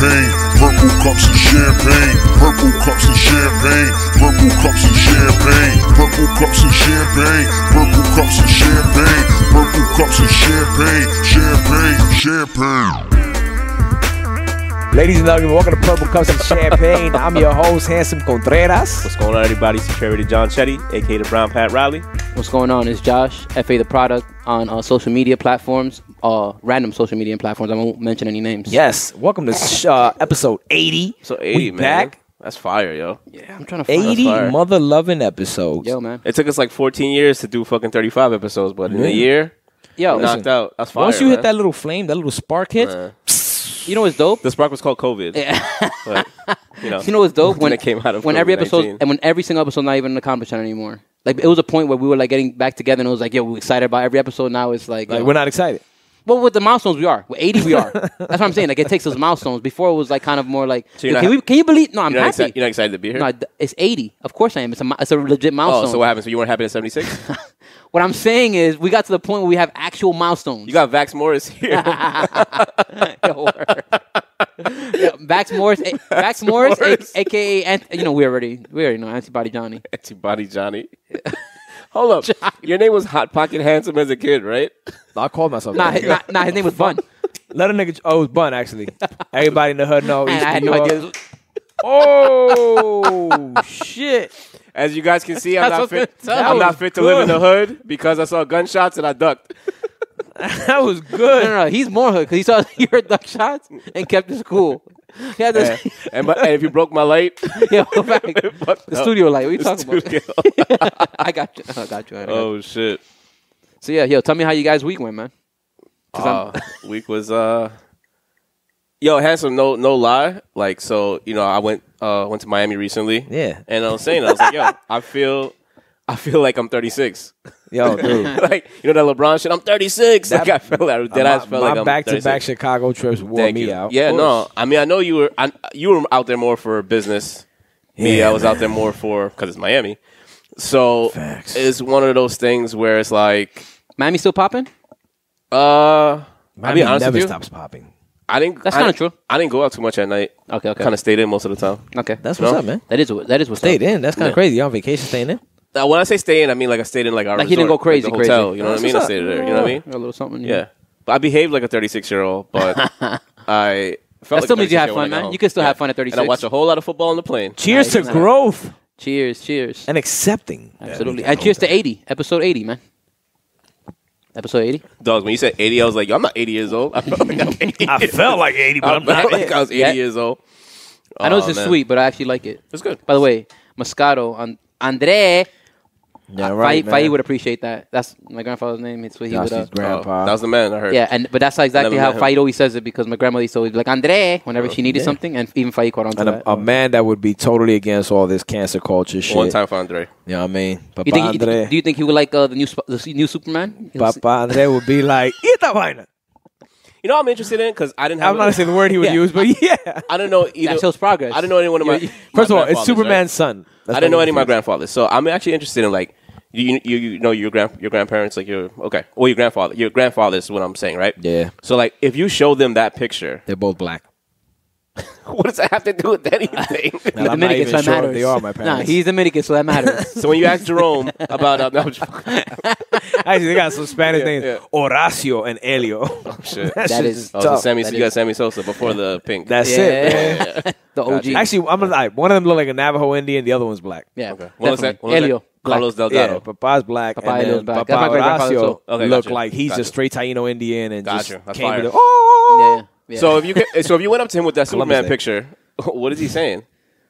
champagne, purple cups and champagne, purple cups and champagne, purple cups and champagne, purple cups and champagne, purple cups and champagne, purple cups and champagne, champagne, champagne. Ladies and gentlemen, welcome to Purple Cups and Champagne. I'm your host, Handsome Contreras. What's going on, everybody? Security John Chetty, a.k.a. the Brown Pat Riley. What's going on? It's Josh, FA the Product, on social media platforms, random social media platforms. I won't mention any names. Yes, welcome to episode 80. So 80, man. Back. That's fire, yo. Yeah, I'm trying to find 80 mother-loving episodes. Yo, man. It took us like 14 years to do fucking 35 episodes, but in a year, knocked out. That's fire, once you man. hit that little flame, that little spark hit, you know what's dope? The spark was called COVID. Yeah. But, you know what's dope? When it came out of when COVID-19. every episode, and when every single episode not even an accomplishment anymore. Like, it was a point where we were like getting back together and it was like, yo, we're excited about every episode. Now it's like we're not excited. Well, with the milestones, we are. With 80, we are. That's what I'm saying. Like, it takes those milestones. Before, it was like kind of more like, so can you believe? No, I'm happy. You're not excited to be here? No, it's 80. Of course I am. It's a legit milestone. Oh, so what happened? So you weren't happy at 76? What I'm saying is, we got to the point where we have actual milestones. You got Vax Morris here. Vax Morris, a.k.a. we already know Antibody Johnny. Antibody Johnny. Hold up. Johnny. Your name was Hot Pocket Handsome as a kid, right? I called myself that. His name was Bun. Let a nigga... Oh, it was Bun, actually. Everybody in the hood know. I had no idea. Oh, shit. As you guys can see, I'm not fit to live in the hood because I saw gunshots and I ducked. That was good. No, he's more hood because he heard duckshots and kept his cool. And if you broke my light, go back. The studio light. What are you talking about? I got you. Oh shit. So yeah, tell me how you guys' week went, man. Week was Handsome. No lie. Like, so I went to Miami recently. Yeah. And I was saying, I was like, yo, I feel like I'm 36. Yo, dude. Like, that LeBron shit, I'm 36. Like, I felt like my back-to-back Chicago trips wore me out. Yeah, no. I mean, I know you were out there more for business. Me, I was out there more because it's Miami. So it's one of those things where it's like, Miami still popping? I'll be honest never with you. stops popping. That's kind of true. I didn't go out too much at night. Okay. Kind of stayed in most of the time. Okay. That's what's up, man. That is what's stayed in. That's kind of crazy. You on vacation staying in? When I say stay in, I mean like I stayed in like our resort, he didn't go crazy, like the hotel. You know what I mean? I stayed there. You know what I mean? A little something. Yeah. But I behaved like a 36-year-old, but I felt that still means you have fun, man. You can still have fun at 36. And I watch a whole lot of football on the plane. Cheers to growth. Cheers. And accepting. Absolutely. And cheers to 80. Episode 80, man. Episode 80? Dogs, when you said 80, I was like, yo, I'm not 80 years old. I felt like I'm 80. I felt like 80, but I'm not. Like I was 80 years old. I know it's just sweet, but I actually like it. It's good. By the way, Moscato, Andre. Yeah, right, Fai would appreciate that. That's my grandfather's name. It's what he would. Grandpa. That was the man I heard. Yeah, but that's exactly how Fai always says it because my grandmother used to always be like Andre whenever she needed something, and even Fai caught on to that. A man that would be totally against all this cancer culture shit. One time for Andre. You know what I mean? Papa Andre. Do you think he would like the new Superman? Papa Andre would be like, ita vaina. You know what I'm interested in? Because I didn't have... I'm not going to say the word he would use, but yeah. I don't know either. That shows progress. I didn't know anyone of my... First of all, it's Superman's son. I didn't know any of my grandfathers. So I'm actually interested in like... You know your grandparents, like your grandfather is what I'm saying, right? Yeah. So like if you show them that picture, they're both black. What does that have to do with anything? He's Dominican, so that matters. They are my parents. Nah, he's Dominican, so that matters. So when you ask Jerome about actually, they got some Spanish names: Horacio and Elio. Oh shit, that is. So you got Sammy Sosa before the pink. That's it. Man. The OG. Actually, I'm like one of them look like a Navajo Indian, the other one's black. Yeah. Okay. Elio. Carlos Delgado. Yeah, Papa's black. Papa and then black. Papa Horacio looked like he's a straight Taino Indian and just came with Yeah. So if you went up to him with that Superman picture, what is he saying?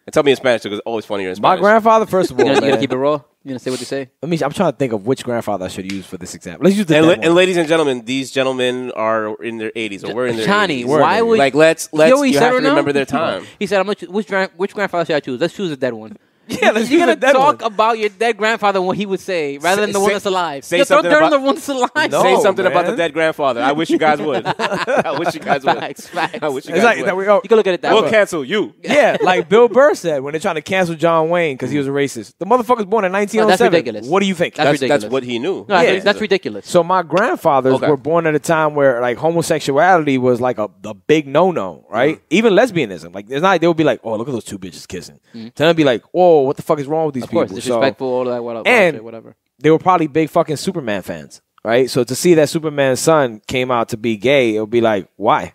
And tell me in Spanish because it's always funnier in Spanish. My grandfather, first of all, you gonna keep it raw? You gonna say what they say? I'm trying to think of which grandfather I should use for this example. Let's use the and ladies and gentlemen, these gentlemen are in their 80s or we're in their Johnny, 80s. why would let's you have to remember their time. He said, which grandfather should I choose? Let's choose a dead one. Yeah, let's You're use a gonna dead talk one. about your dead grandfather and what he would say, rather than the one that's alive. say Don't something turn about- the one that's alive. No. Say something about the man. dead grandfather. I wish you guys would. I wish you guys would. Facts. I wish you It's guys like would. that we go. You can look at it that We'll way. cancel you. Yeah, like Bill Burr said when they're trying to cancel John Wayne because he was a racist. The motherfucker's born in 1907. ridiculous. What do you think? That's ridiculous. That's what he knew. No, Yeah. that's ridiculous. So my grandfathers Okay. were born at a time where like homosexuality was like a big no, right? Even lesbianism. Like there's not they would be like, oh, look at those two bitches kissing. Then they'd be like, whoa, what the fuck is wrong with these Of course, people? disrespectful, all that, whatever. They were probably big fucking Superman fans, right? So to see that Superman's son came out to be gay, it would be like, why?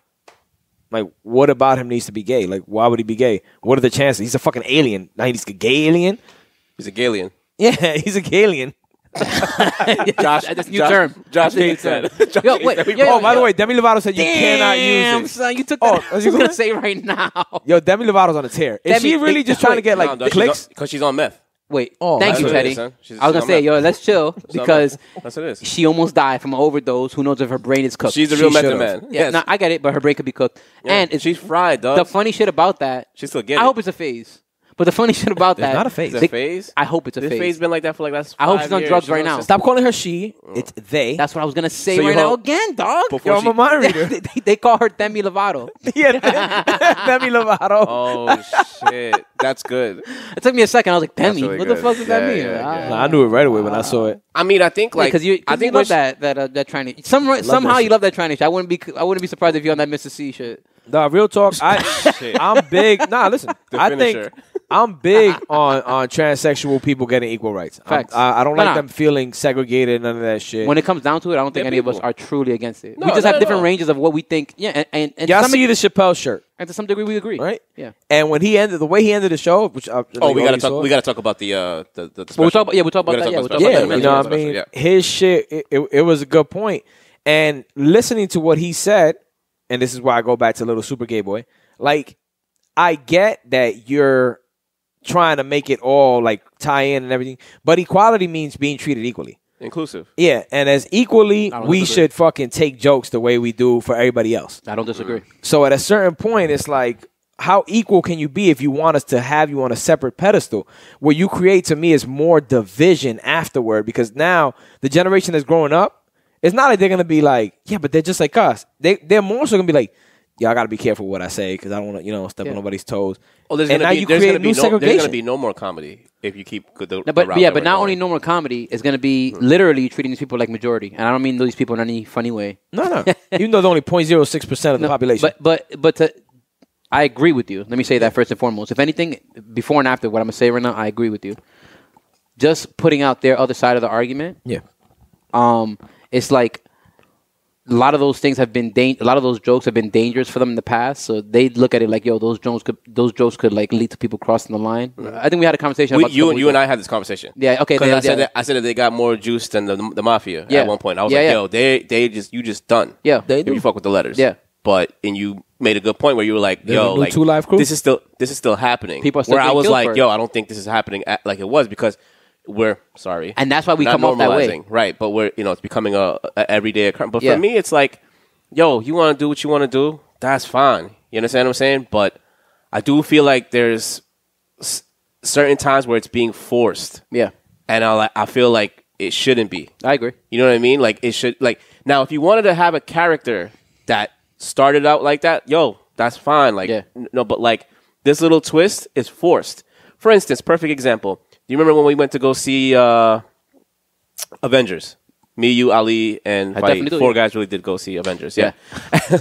Like, what about him needs to be gay? Like, why would he be gay? What are the chances? He's a fucking alien. Now he's a gay alien? He's a Galian. Yeah, he's a gay alien. Josh, That's a new term. Josh That's a new hates that. term. Josh Yo, hates wait, that. yo, Oh, by the way, Demi Lovato said you cannot Damn, use it. son, you took Oh, that. I was was you gonna gonna- say right now. Yo, Demi Lovato's on a tear. Is Demi- she really just trying to get like clicks? Because she's on meth. Wait, Oh, thank that's you, what it is, Chetty. son. She's I was gonna on say, meth. yo, let's chill because That's what it is. she almost died from an overdose. Who knows if her brain is cooked? She's a real She method should've. man. yeah, Yes. no, I get it, but her brain could be cooked. Yeah. And it's she's fried, dog. the funny shit about that. She's still getting I it. hope it's a phase. But the funny shit about It's that, not a phase. It's a phase? I hope it's a This phase. phase been like that for like last I hope 5 she's on years, drugs you know right what I'm now. saying? Stop calling her she. It's they. That's what I was gonna say So you right now hope- again, dog. Before Yo, I'm a mind reader. they call her Demi Lovato. Yeah, Demi Lovato. Oh, shit. That's good. It took me a second. I was like, Demi, really what the good. fuck does that Yeah, mean? yeah, Nah, I knew it right away when I saw it. I mean, I think like Because you I think love when that Chinese. Somehow that you love that Chinese. I wouldn't be surprised if you're on that Mr. C shit. Nah, real talk. I'm big. Nah, listen. I think finisher. I'm big on transsexual people getting equal rights. Facts. I don't No, like no. them feeling segregated. None of that shit. When it comes down to it, I don't think They're any of us people. are truly against it. No, we just not have at different all. ranges of what we think. Yeah, and Y'all some, see the Chappelle shirt, and to some degree we agree. right? Yeah. And when he ended, the way he ended the show, which Oh, we already gotta saw talk. it. We gotta talk about the But we'll talk about, yeah, we'll talk about We that. gotta Yeah, talk we'll about talk Yeah, about that. you know what I special, mean. yeah. His shit, it was a good point. And listening to what he said, and this is why I go back to Little Super Gay Boy. Like, I get that you're trying to make it all like tie in and everything, but equality means being treated equally. Inclusive. Yeah, and as equally, don't we disagree. should fucking take jokes the way we do for everybody else. I don't disagree. So at a certain point, it's like, how equal can you be if you want us to have you on a separate pedestal? What you create to me is more division afterward, because now the generation that's growing up, it's not like they're gonna be like, yeah, but they're just like us. They're more so gonna be like, yeah, I gotta be careful what I say because I don't want to, step on nobody's toes. Oh, there's And gonna now be you there's create gonna new be no there's segregation. gonna be no more comedy if you keep the No, the but route yeah, that but we're not going. only normal comedy is going to be literally treating these people like majority, and I don't mean these people in any funny way. No. Even though they're only 0.06% of the population. But I agree with you. Let me say that first and foremost. If anything, before and after what I'm gonna say right now, I agree with you. Just putting out their other side of the argument. yeah. It's like a lot of those things have been a lot of those jokes have been dangerous for them in the past. So they look at it like, yo, those jokes could like lead to people crossing the line. I think we had a conversation about You and I had this conversation. Yeah, okay. Because yeah. I said that they got more juice than the mafia Yeah. at one point. I was Yeah, like, yeah. yo, you just done. Yeah, They If do. you fuck with the letters. Yeah. And you made a good point where you were like, There's a yo, new like 2 Live Crew? this is still happening. People are still where I getting was killed like, for it. yo, I don't think this is happening like it was because we're sorry. And that's why we not come off that way. normalizing, right? But we're it's becoming a everyday occurrence. But Yeah. for me, it's like, yo, you want to do what you want to do, that's fine. You understand what I'm saying? But I do feel like there's certain times where it's being forced, Yeah, and I feel like it shouldn't be. I agree. You know what I mean? Like it should. Like now, if you wanted to have a character that started out like that, yo, that's fine. Like Yeah. no, but like this little twist is forced. For instance, perfect example. Do you remember when we went to go see Avengers? Me, you, Ali, and I Fight. definitely do, 4 yeah. guys really did go see Avengers. Yeah,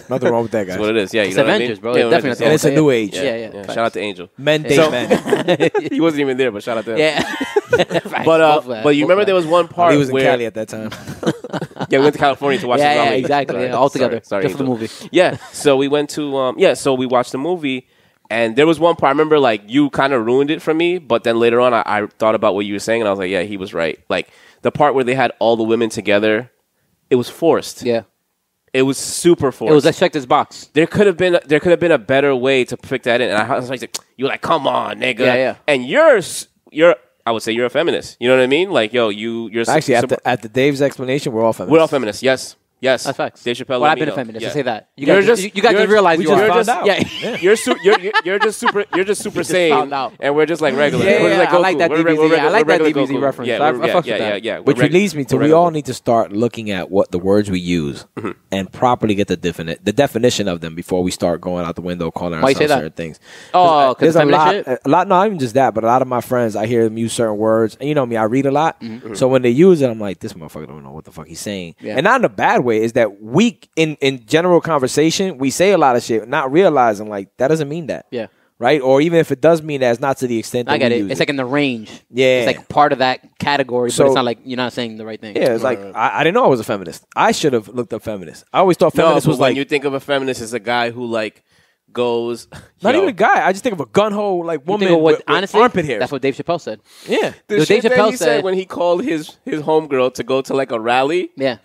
Nothing wrong with that, guys. that's what it is. Yeah, you It's know what I Avengers, mean? bro. Yeah, It's definitely Avengers, And it's a yeah. new age. Yeah. Shout out to Angel. Men date So- men. He wasn't even there, but shout out to him. Yeah, But you remember there was one part He was in where Cali at that time. yeah, we went to California to watch the yeah, movie. exactly. Sorry, Yeah, all together, sorry, just for the Angel. movie. Yeah, so we went to so we watched the movie, and there was one part I remember like you kind of ruined it for me, but then later on I thought about what you were saying, and I was like, yeah, he was right. Like the part where they had all the women together, it was forced. Yeah, It was super forced. it was. Let's check this box. There could have been a better way to pick that in, and I was like, you were like, come on, nigga. Yeah. And you're I would say you're a feminist. You know what I mean? Like, yo, you're Actually, after Dave's explanation, we're all feminists. we're all feminists. Yes. Yes, That's facts. Dave Chapelle. Well, I've been a feminist. Yeah. Let's say that. You You're guys just- you guys you're just realize we you just are. found out. Yeah. You're just super saiyan, found out. and we're just like regular. Yeah, we're just like I like Goku. that We're DBZ. regular- I like we're that regular DBZ Goku. reference. Yeah, I we're- fucks with that. yeah. Which We're leads me to we're we regular all Goku. need to start looking at what the words we use and properly get the definition of them before we start going out the window calling Why you say ourselves that? certain things. Oh, 'cause there's the a feminist lot, shit? a lot. Not even just that, but a lot of my friends, I hear them use certain words, and you know me, I read a lot. So when they use it, I'm like, this motherfucker don't know what the fuck he's saying, Yeah. and not in a bad way. Is that we in general conversation we say a lot of shit, not realizing like that doesn't mean that. Yeah. Right, or even if it does mean that, it's not to the extent that I get we it. use It's like in the range. Yeah. It's like part of that category, but So- it's not like you're not saying the right thing. Yeah, it's like I didn't know I was a feminist. I should have looked up feminist. I always thought No, feminist but was when like you think of a feminist, it's a guy who like goes. not yo, even a guy. I just think of a gun hole like You woman think of what, with honestly, armpit hair. that's what Dave Chappelle said. Yeah, The Yo, shit Dave that Chappelle he said said- when he called his homegirl to go to like a rally. Yeah.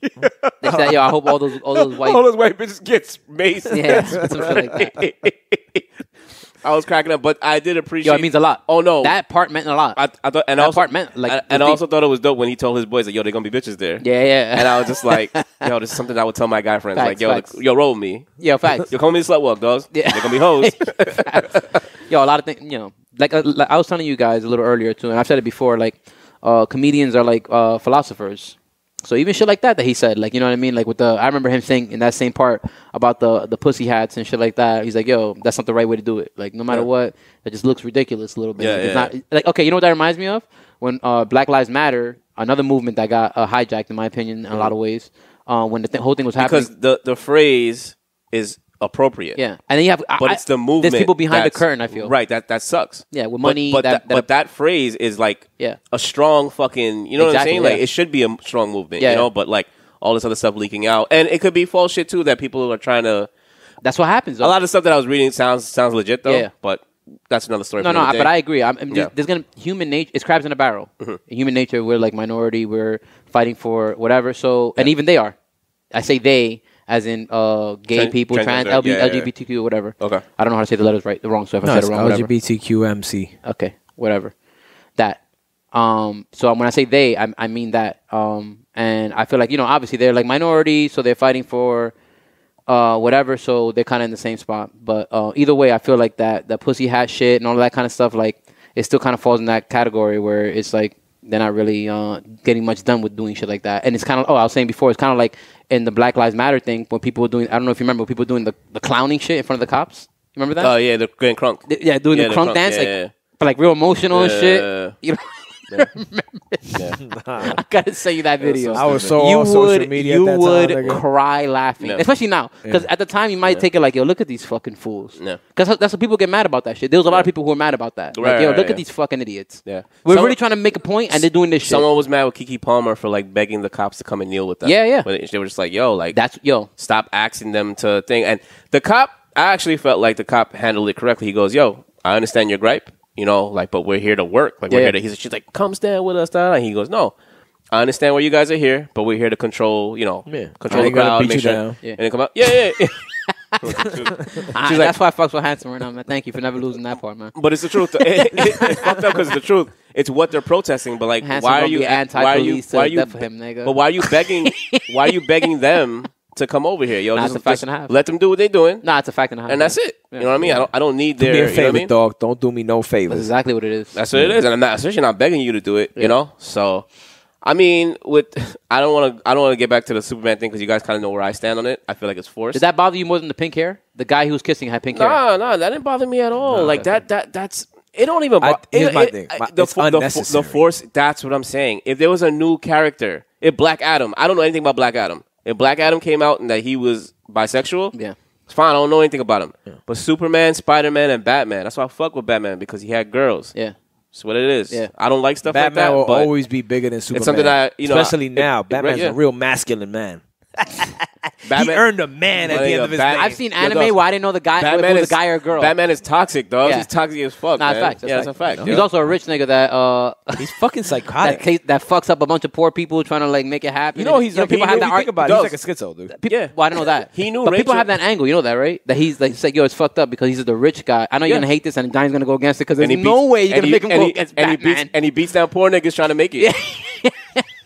They said, yo, I hope all those white All those white bitches gets maced. yeah, some shit like that. I was cracking up, but I did appreciate. Yo, it means a lot. Oh no, That part meant a lot. I thought, and that also part meant like and I also thought it was dope when he told his boys like, "Yo, they're gonna be bitches there." yeah, yeah. And I was just like, "Yo, this is something I would tell my guy friends. Facts, like, yo, facts. yo, roll with me. Yo, facts. Yo, call me the slut walk, dogs. Yeah. They're gonna be hoes." Yo, a lot of things, you know, like I was telling you guys a little earlier too, and I've said it before, like comedians are like philosophers. So even shit like that he said, like, you know what I mean? Like with I remember him saying in that same part about the pussy hats and shit like that. He's like, yo, that's not the right way to do it. Like no matter what, it just looks ridiculous a little bit. Yeah, Like, it's yeah. not like, okay, you know what that reminds me of? When Black Lives Matter, another movement that got hijacked in my opinion in a lot of ways. When the whole thing was happening. Because the phrase is appropriate. Yeah, and then you have, But it's the movement. There's people behind the that's- curtain. I feel right. That sucks. Yeah, with money. But that phrase is like Yeah. a strong fucking. You know Exactly, what I'm saying? Like yeah. it should be a strong movement. Yeah, you know, yeah. but like all this other stuff leaking out, and it could be false shit too that people are trying to. That's what happens. Though. A lot of stuff that I was reading sounds legit though. Yeah. But that's another story. No, for another day. but I agree. Yeah. There's gonna human nature. It's crabs in a barrel. In human nature, we're like minority. We're fighting for whatever. So, and even they are. I say they, as in gay people, trans, transgender, yeah. LGBTQ, whatever. Okay. I don't know how to say the letters right, the wrong. So if no, I said it's it wrong, whatever. LGBTQMC. Okay, whatever. That. So when I say they, I mean that. And I feel like, you know, obviously they're like minority, so they're fighting for whatever. So they're kind of in the same spot. But either way, I feel like that pussy hat shit and all that kind of stuff, like it still kind of falls in that category where it's like they're not really getting much done with doing shit like that. And it's kind of, I was saying before, it's kind of like in the Black Lives Matter thing when people were doing, I don't know if you remember, people doing the clowning shit in front of the cops. You remember that? Oh yeah, they're getting crunk. Yeah, doing the crunk dance, yeah, like, yeah. but like real emotional and Yeah. shit. You know, I gotta send you that video. I was so you on would, social media you at that would time. nigga. cry laughing, Yeah. especially now, because at the time you might take it like, yo, look at these fucking fools. Yeah. Because that's what people get mad about that shit. There was a lot of people who were mad about that. Like, Right, yo, right, look yeah. at these fucking idiots. Yeah. We're Someone- really trying to make a point, and they're doing this shit. Someone was mad with Kiki Palmer for like begging the cops to come and kneel with them. Yeah, yeah. But they were just like, yo, like That's stop asking them to thing. And the cop, I actually felt like the cop handled it correctly. He goes, yo, I understand your gripe, you know, like, but we're here to work. Like, we're Yeah. here to, she's like, come stand with us. And he goes, no, I understand why you guys are here, but we're here to control, you know, Yeah. control I the ain't gonna crowd, beat make you sure. down. Yeah. And they come out, yeah. that's why I fucks with Handsome right now, man. Thank you for never losing that part, man. But it's the truth. It's fucked up because it's the truth. It's what they're protesting. But like, Handsome why are gonna you be anti-police why are to you death for him, nigga. But why are you begging? Why are you begging them to come over here? Yo, Nah, just, it's a fact just and a half. let them do what they're doing, Nah, it's a fact and a half. and that's it. Yeah. You know what I mean? I don't need Do their. me a You know favor, what I mean? dog. Don't do me no That's favors. exactly what it is. That's what it is, and I'm not, especially not begging you to do it. You know, so. I mean, I don't want to get back to the Superman thing because you guys kind of know where I stand on it. I feel like it's forced. Did that bother you more than the pink hair? The guy who was kissing had pink hair. No, that didn't bother me at all. Like that's it. Don't even. Here's my thing. It's The unnecessary. force. That's what I'm saying. If there was a new character, if Black Adam, I don't know anything about Black Adam. If Black Adam came out and that he was bisexual, Yeah. it's fine. I don't know anything about him. But Superman, Spider-Man, and Batman. That's why I fuck with Batman because he had girls. Yeah. That's what it is. Yeah. I don't like stuff Batman like that. will but always be bigger than Superman. something that, you know, especially now. Batman's yeah. a real masculine man. Batman, He earned a man at My the end nigga, of his Bat- name. I've seen Yo, anime dog, where I didn't know the guy Batman was is a guy or a girl. Batman is toxic, dog. Yeah. He's toxic as fuck. Nah, man. facts. That's a fact. He's yo. also a rich nigga that He's fucking psychotic. that fucks up a bunch of poor people trying to like make it happen. You know, he's people have that think argument. about it, he's like a schizo, dude. Yeah. Well, I don't know that. He knew but people Rachel- have that angle. You know that, right? That he's like, yo, it's fucked up because he's the rich guy. I know you're Yeah. gonna hate this, and Johnny's gonna go against it because there's And he no beats- way you're and gonna he- make him and go he- against and he Batman. beats and he beats down poor niggas trying to make it.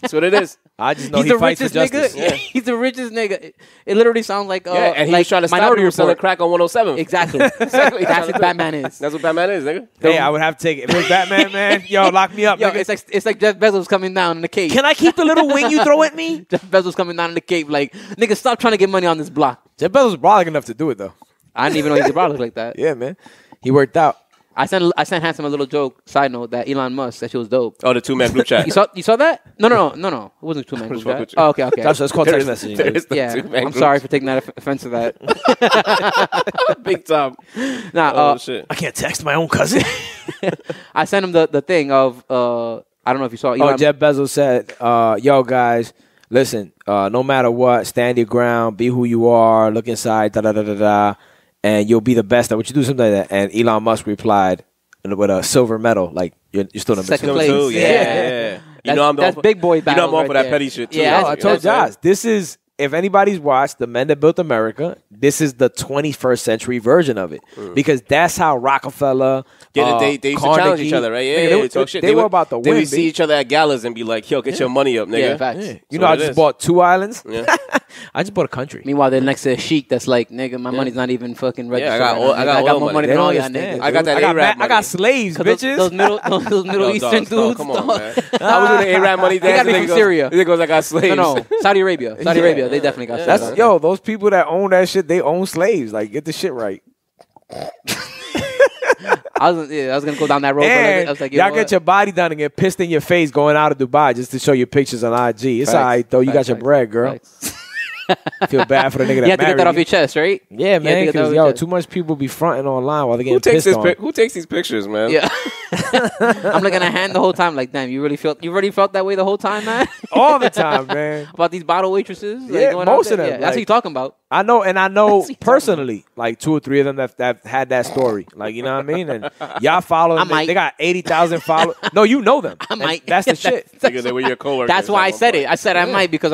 That's what it is. I just know He's he the fights for richest nigga. justice. Yeah. He's the richest nigga. It literally sounds like Yeah, and he like was trying to stop Minority you from selling Report. crack on 107. Exactly. Exactly. That's what Batman is. That's what Batman is, nigga. Hey, I would have to take it. If it was Batman, man, yo, lock me up. Yo, nigga. it's like Jeff Bezos coming down in the cape. Can I keep the little wing you throw at me? Jeff Bezos coming down in the cape like, nigga, stop trying to get money on this block. Jeff Bezos was brolic enough to do it, though. I didn't even know he could brolic like that. Yeah, man. He worked out. I sent Handsome a little joke. Side note that Elon Musk that she was dope. Oh, the 2-man group chat. You saw that? No. It wasn't 2-man group chat. Oh, okay. That's called text messaging. There is the Yeah, 2-man I'm group sorry for taking that offense to that. Big time. Nah, Oh, shit. I can't text my own cousin. I sent him the thing of I don't know if you saw. Elon, Jeff Bezos said, yo, guys, listen, no matter what, stand your ground, be who you are, look inside, da-da-da-da-da, and you'll be the best at what you do, something like that. And Elon Musk replied with a silver medal, like, you're still number Second two. place. Number 2, yeah. You know that's big boy You know battle I'm all right for that there. petty shit, too. Yeah, No, I told Josh, this is, if anybody's watched The Men That Built America, this is the 21st century version of it. Because that's how Rockefeller, Yeah, they used to challenge Carnegie- each other, right? Yeah, Nigga, yeah, they, talk shit. they were about to They win, would see each other at galas and be like, yo, get your money up, nigga. Yeah, facts. Yeah. You That's know, I what it just is. bought 2 islands. Yeah. I just bought a country. Meanwhile, they're next to a sheik that's like, nigga, my money's not even fucking registered. I got right oil- now. I got I got oil more money. money They than don't all y'all understand. niggas. I got that I got, A-Rap I got money. slaves, 'Cause bitches. those Middle Yo, Eastern dog, dudes. come on, dog. man. I was doing the A-Rap money They gotta dance. be from Syria. Nigga goes, I got slaves. No, Saudi Arabia. Saudi Arabia. They definitely got That's slaves. yo, those people that own that shit, they own slaves. Like, get the shit right. I was gonna go down that road. And But I was like, you y'all know get what? your body done and get pissed in your face going out of Dubai just to show your pictures on IG. It's Facts. all right, though. You got Facts, your facts, bread, girl. facts. Feel bad for the nigga that You have to get married that off you. your chest, right? Yeah, You have to man. get that Because, off your yo, chest. too much people be fronting online while they're getting Who takes pissed on. Who takes these pictures, man? Yeah. I'm looking at hand the whole time, like, damn, you really felt that way the whole time, man? All the time, man. About these bottle waitresses? Like, Yeah, going most out of there? them, Yeah, that's like- what you're talking about. I know, and I know That's what you personally, like 2 or 3 of them that had that story. Like, you know what I mean? And y'all follow them. I might. They got 80,000 followers. No, you know them. I might. And that's the shit. Nigga, they were your coworkers. That's why I at one said point. it. I said I might because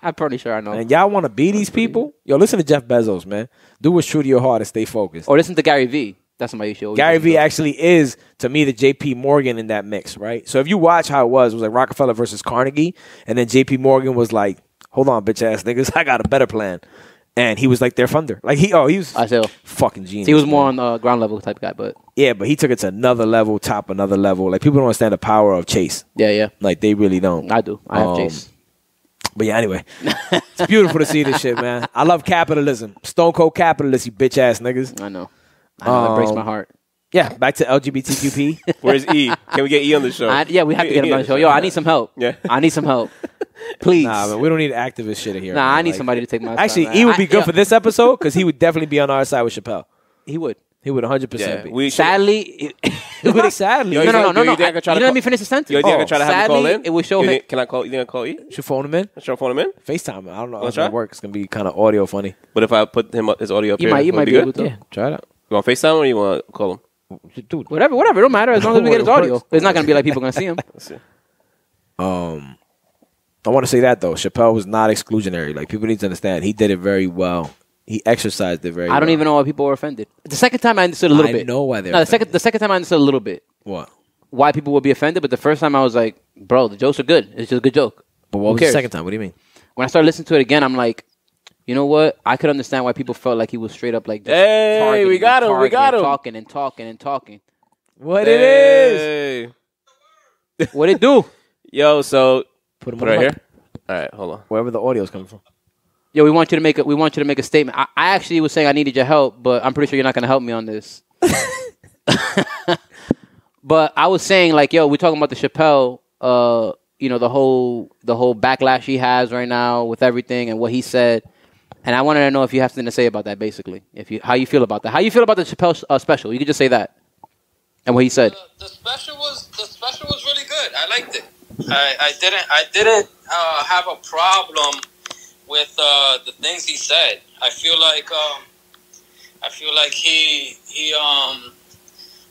I'm pretty sure I know. And y'all want to be these people? Yo, listen to Jeff Bezos, man. Do what's true to your heart and stay focused. Or listen to Gary V. That's somebody you should always Gary listen V to. actually is, to me, the JP Morgan in that mix, right? So if you watch how it was like Rockefeller versus Carnegie, and then JP Morgan was like, hold on, bitch ass niggas, I got a better plan. And he was like their funder. Like, he was I feel. fucking genius. He was more man. on the ground level type guy, but Yeah, but he took it to another level, top another level. Like, people don't understand the power of Chase. yeah. Like, they really don't. I do. I have Um, Chase. But yeah, anyway. It's beautiful to see this shit, man. I love capitalism. Stone cold capitalist, you bitch ass niggas. I know. It breaks my heart. Yeah, back to LGBTQP. Where's E? Can we get E on the show? We have to get him on the show. Yo, I need some help. Yeah. I need some help. Please. Nah, man, we don't need activist shit in here. Nah, man. I need Like, somebody to take my Actually, side, E man. would be good for this episode because he would definitely be on our side with Chappelle. He would. He would 100% yeah, be. we should. Sadly, Not sadly. Yo, You you no. think I could try to You let call- me finish the sentence. Yo, you think I could try to have him Sadly, call in? it would show You him. think- Can I call? You think I call E? should phone him in. Should I phone him in? FaceTime. I don't know how Wanna it's going to try? work. It's going to be kind of audio funny. But if I put his audio up You here, might would it be good? able to. Yeah, try it out. You want FaceTime or you want to call him? Dude. Whatever. It don't matter as long as we get his audio. It's not gonna be like people gonna see him. Let's see. I want to say that, though. Chappelle was not exclusionary. Like, people need to understand. He did it very well. He exercised it very well. I don't even know why people were offended. The second time I understood a little I bit. know why they're No, offended. the second time I understood a little bit What? why people would be offended, but the first time I was like, bro, the jokes are good. It's just a good joke. But Who what was cares? the second time? What do you mean? When I started listening to it again, I'm like, you know what? I could understand why people felt like he was straight up like just Hey, targeting we got and him, we got targeting, him. talking and talking and talking. What it is? Hey. What it do? Yo, so Put him put on it right the mic. here. All right, hold on. Wherever the audio's coming from. Yo, we want you to make a statement. I actually was saying I needed your help, but I'm pretty sure you're not gonna help me on this. But I was saying like, yo, we're talking about the Chappelle, the whole backlash he has right now with everything and what he said, and I wanted to know if you have something to say about that. Basically, how you feel about that? How you feel about the Chappelle special? You could just say that and what he said. The special was really good. I liked it. I didn't have a problem with the things he said. I feel like he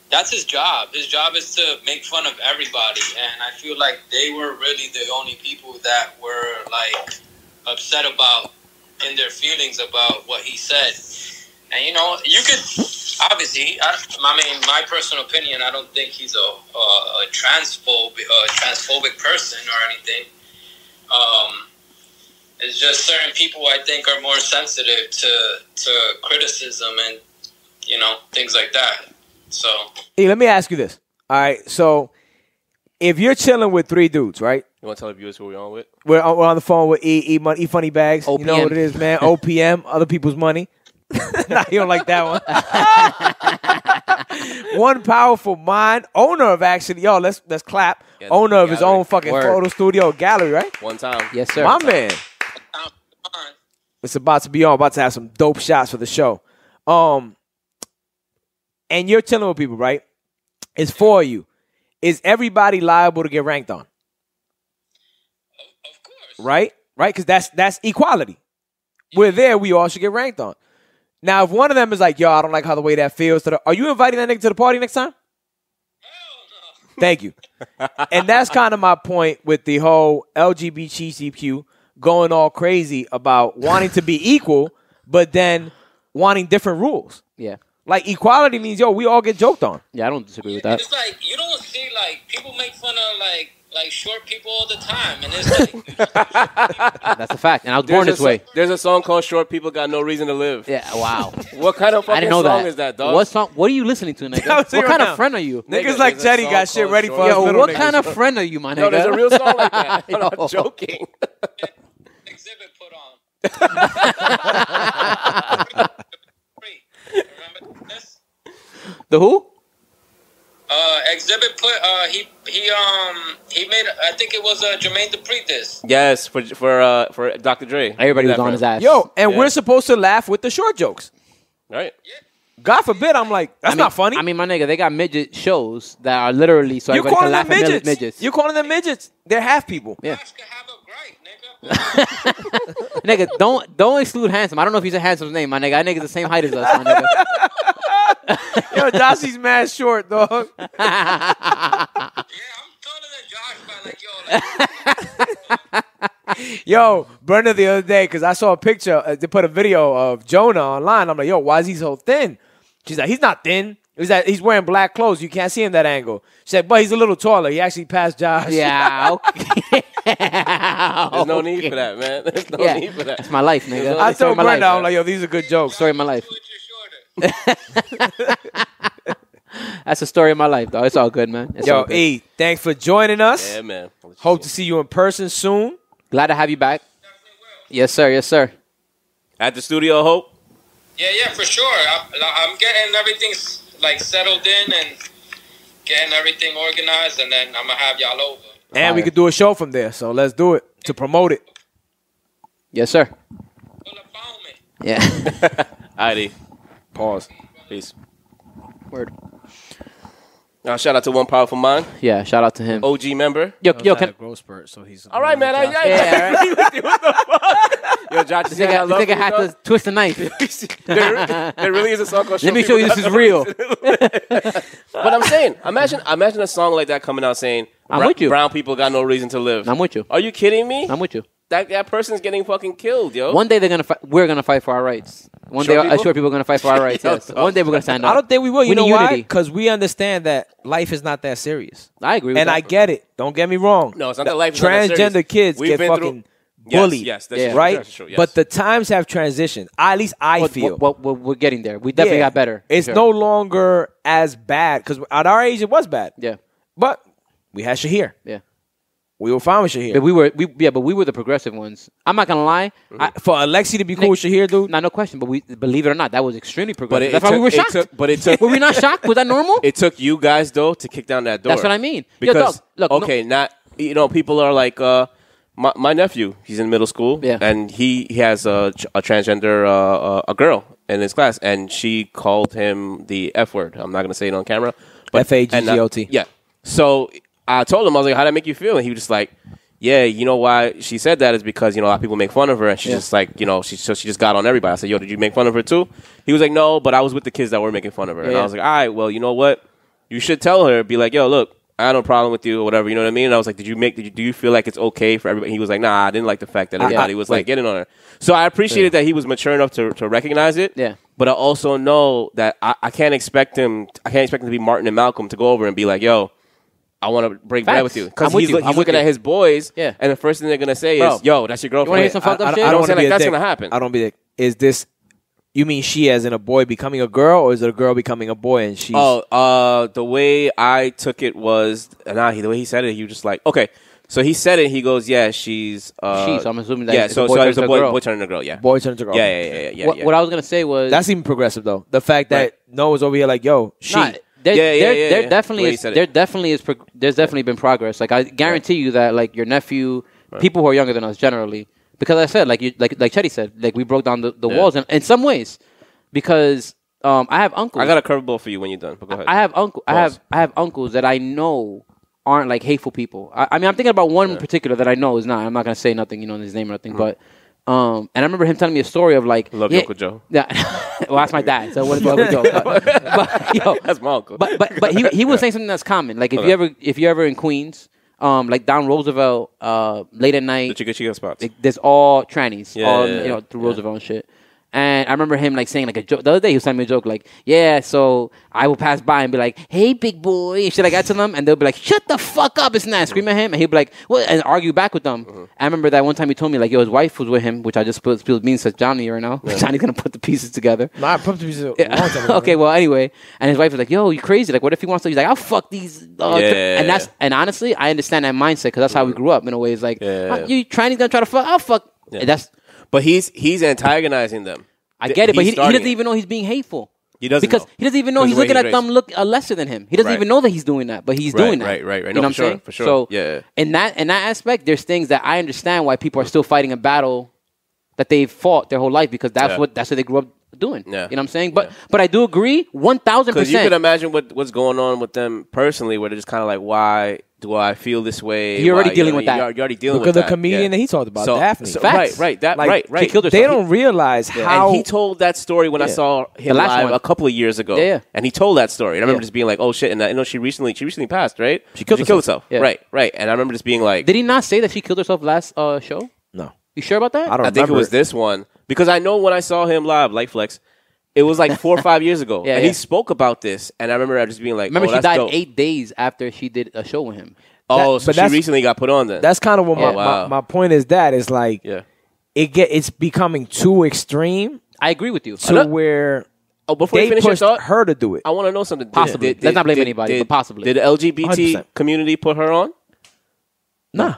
that's his job. His job is to make fun of everybody, and I feel like they were really the only people that were like upset about in their feelings about what he said. And you could obviously. My personal opinion. I don't think he's a transphobic person or anything. It's just certain people I think are more sensitive to criticism and things like that. So Hey, let me ask you this. All right, so if you're chilling with three dudes, right? You want to tell the viewers who we're on with? We're on the phone with E Funny Bags. OPM. You know what it is, man. OPM, other people's money. Nah, you don't like that one. One powerful mind, owner of actually, let's clap. Yeah, Owner of his gallery. own fucking Word. photo studio gallery, right? One time. Yes, sir. My man. fine. It's about to be on. About to have some dope shots for the show. And you're chilling with people, right? It's for you. Is everybody liable to get ranked on? Of course. Right? Right? Because that's equality. We're there. We all should get ranked on. Now, if one of them is like, yo, I don't like how the way that feels. Are you inviting that nigga to the party next time? Hell no. Thank you. And that's kind of my point with the whole LGBTQ going all crazy about wanting to be equal, but then wanting different rules. Yeah. Like, equality means, we all get joked on. Yeah, I don't disagree with that. It's like you don't see people make fun of like short people all the time, and it's like That's a fact. And I was born this way. There's a song called "Short People Got No Reason to Live." Yeah, wow. What kind of I fucking didn't know song that. is that, dog? What song? What are you listening to, nigga? I'll What tell you kind right of now. friend are you? Niggas Nigga, like there's a Jetty song got shit called ready Short for us. Yo, little what niggas. kind of friend are you, my nigga? No, there's a real song like that. I'm Yo. not joking. exhibit put on. Remember this? The who? Exhibit put he made I think it was Jermaine Dupri this. Yes, for Dr. Dre. Everybody was That on for his him. ass. Yo, and Yeah. we're supposed to laugh with the short jokes. Right? God forbid, I'm like, that's not funny. I mean, my nigga, they got midget shows that are literally so You're everybody calling can them laugh at midgets. midgets. You're calling them midgets. They're half people. Yeah. Josh could have a gripe, nigga. Nigga, don't exclude handsome. I don't know if he's a handsome's name, my nigga. That nigga's the same height as us, my nigga. Yo, Joshie's mad short, dog. Yeah, I'm taller than Josh, but Yo, Brenda the other day, because I saw a picture, they put a video of Jonah online. I'm like, yo, why is he so thin? She's like, he's not thin. He's wearing black clothes. You can't see him that angle. She's like, but he's a little taller. He actually passed Josh. Yeah, okay. There's no need for that, man. There's no need for that. It's my life, nigga. I It's story told of my Brenda, life. I'm like, yo, these are good jokes. Story of my life. 2 inches shorter. That's the story of my life, though. It's all good, man. It's all Yo, good. E, thanks for joining us. Yeah, man. Hope to see you in person soon. Glad to have you back. Yes, sir. Yes, sir. At the studio, Hope. Yeah, for sure. I'm getting everything settled in and getting everything organized, and then I'm gonna have y'all over. And we Fire. could do a show from there. So let's do it to promote it. Yes, sir. Pull up on me. Yeah. Alrighty. Pause. Peace. Word. Shout out to One Powerful Mind, Yeah, shout out to him. OG member. Yo, can growth spurt, so he's All right, man. Yeah, right. Yo, Josh, This nigga had to twist the knife. there really is a song called Let me show you this is real. But I'm saying, imagine a song like that coming out saying, I'm with you. brown people got no reason to live. I'm with you. Are you kidding me? I'm with you. That person's getting fucking killed, yo. One day we're gonna fight for our rights. One Short day, people? short people are gonna fight for our rights. Yo, Yes. One day we're gonna stand up. I don't think we will. You We know need why? unity. Because we understand that life is not that serious. I agree with And that. I get it. Don't get me wrong. No, it's not that life is not that Transgender serious. kids We've get been fucking Yes, bullied. yes, that's Yeah. true, right? that's true, yes. But the times have transitioned. At least I feel. We're getting there. We definitely Yeah. got better. It's Sure. no longer as bad. Because at our age, it was bad. Yeah. But we had Shahir. Yeah. We were fine with Shahir. But we were the progressive ones. I'm not gonna lie. For Alexi to be cool with Shahir, dude. No question. But we believe it or not, that was extremely But progressive. it That's why we took- were it shocked. took- but it took- Were we not shocked? Was that normal? It took you guys though to kick down that door. That's what I mean. Yo, Because dog, look, okay, not people are like my nephew. He's in middle school, Yeah. and he has a transgender a girl in his class, and she called him the F word. I'm not gonna say it on camera, but FAGGOT. Yeah. So I told him, I was like, "How'd that make you feel?" And he was just like, "Yeah, you know why she said that is because a lot of people make fun of her, and she's just like she just got on everybody." I said, "Yo, did you make fun of her too?" He was like, "No, but I was with the kids that were making fun of her." And Yeah. I was like, "All right, well, you know what? You should tell her, be like, yo, look, I had no problem with you or whatever." You know what I mean? And I was like, do you feel like it's okay for everybody? He was like, nah, I didn't like the fact that everybody was like getting on her. So I appreciated that he was mature enough to recognize it. Yeah. But I also know that I can't expect him to be Martin and Malcolm to go over and be like, yo, I want to break Facts. bread with you. Because I'm with he's, you. he's I'm with looking you. at his boys, Yeah. and the first thing they're going to say Bro, is, yo, that's your you want to girlfriend. hear some fucked up shit? I don't wanna want to be be like, that's dick. gonna happen. I don't be. Is this? You mean she as in a boy becoming a girl, or is it a girl becoming a boy and she's? The way I took it was, the way he said it, he was just like, okay. So he said it. He goes, yeah, she's. She. So I'm assuming that. Yeah. it's So a boy it's a girl. boy turning a girl. Yeah. boy turns to girl. Yeah. What I was gonna say was That's even progressive though. The fact that Noah's over here like, yo, she. Nah, there Yeah. definitely The way he is. said it. There definitely is. There's definitely been progress. Like I guarantee you that, like your nephew, people who are younger than us generally, because I said, like Chetty said, like we broke down the walls in some ways, because I have uncles. I got a curveball for you when you're done. But go ahead. I have uncles that I know aren't like hateful people. I mean, I'm thinking about one in particular that I know is not. I'm not gonna say nothing, his name or nothing, but. And I remember him telling me a story of like, Love your Uncle Joe. Yeah, well, that's my dad. So what is Uncle Joe? But yo, That's my uncle. but he was saying something that's common. Like if you're ever in Queens, like down Roosevelt, late at night, the chicken spots. there's all trannies, Yeah. through Roosevelt and shit. And I remember him like saying like a joke. The other day he was telling me a joke like, yeah, so I will pass by and be like, hey, big boy, and shit like that to them, and they'll be like, shut the fuck up, it's not, scream at him, and he'll be like, what, and argue back with them. I remember that one time he told me like, yo, his wife was with him, which I just spilled beans to Johnny right now. Johnny's gonna put the pieces together. Nah, I put the pieces a long time ago. Okay, well, anyway, and his wife was like, yo, you crazy? Like, what if he wants to? He's like, I'll fuck these. And honestly, I understand that mindset because that's how we grew up in a way. It's like, you trying to try to fuck? I'll fuck. And But he's antagonizing them. I get it, but he starting doesn't even know he's being hateful. He doesn't because know. he doesn't even know Because he's the way looking he's at them look lesser than him. He doesn't even know that he's doing that, but he's doing that. Right. You No, know what I'm for sure, saying? for sure. So Yeah. in that aspect, there's things that I understand why people are still fighting a battle that they've fought their whole life because that's what they grew up doing. Yeah. You know what I'm saying? But I do agree 1,000%. Because you can imagine what's going on with them personally, where they're just kind of like, why do I feel this way? You're already dealing with that. You're already dealing Look with at that. the comedian that he talked about, Daphne. Facts. Right. She killed herself. They don't realize how. And he told that story when I saw him last live one. a couple of years ago. Yeah. And he told that story. And I remember just being like, oh shit. And I know she recently passed, right? She killed herself. Yeah. Right. And I remember just being like, Did he not say that she killed herself last show? No. You sure about that? I don't I think it remember. was this one. Because I know when I saw him live, Light Flex, it was like 4 or 5 years ago. Yeah, and yeah. he spoke about this. And I remember just being like, Remember, oh, she that's died dope. 8 days after she did a show with him. Oh, so but she that's- recently got put on then. That's kind of what wow. my point is. That is like Yeah. it's becoming too extreme I agree with you. to where Oh, before you they finish your pushed thought, her to do it. I want to know something. Possibly. Let's not blame anybody, but possibly. Did the LGBT 100%. community put her on? Nah.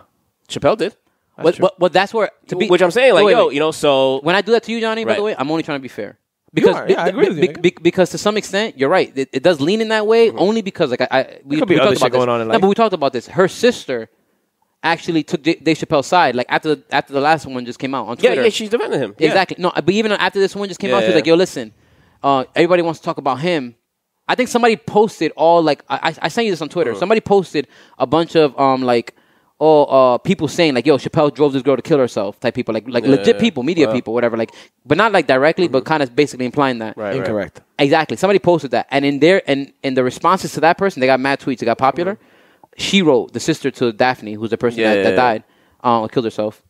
Chappelle did. But that's where to be. Which I'm saying, like, wait, yo, wait. so When I do that to you, Johnny, by Right. the way, I'm only trying to be fair. Because are. Yeah, I agree with you, because to some extent, you're right. It does lean in that way only because like we could be talked other about shit going on in No, life. but we talked about this. Her sister actually took Dave Chappelle's side. Like after the last one just came out on Twitter. yeah, she's defending him. Yeah. Exactly. No, but even after this one just came out, she was Yeah. like, "Yo, listen, everybody wants to talk about him." I think somebody posted all like I sent you this on Twitter. Somebody posted a bunch of people saying like, "Yo, Chappelle drove this girl to kill herself." Type people, like legit people, media people, whatever. Like, but not like directly, but kind of basically implying that. Right. Incorrect. Exactly. Somebody posted that, and in the responses to that person, they got mad tweets. They got popular. She wrote, the sister to Daphne, who's the person that died or killed herself.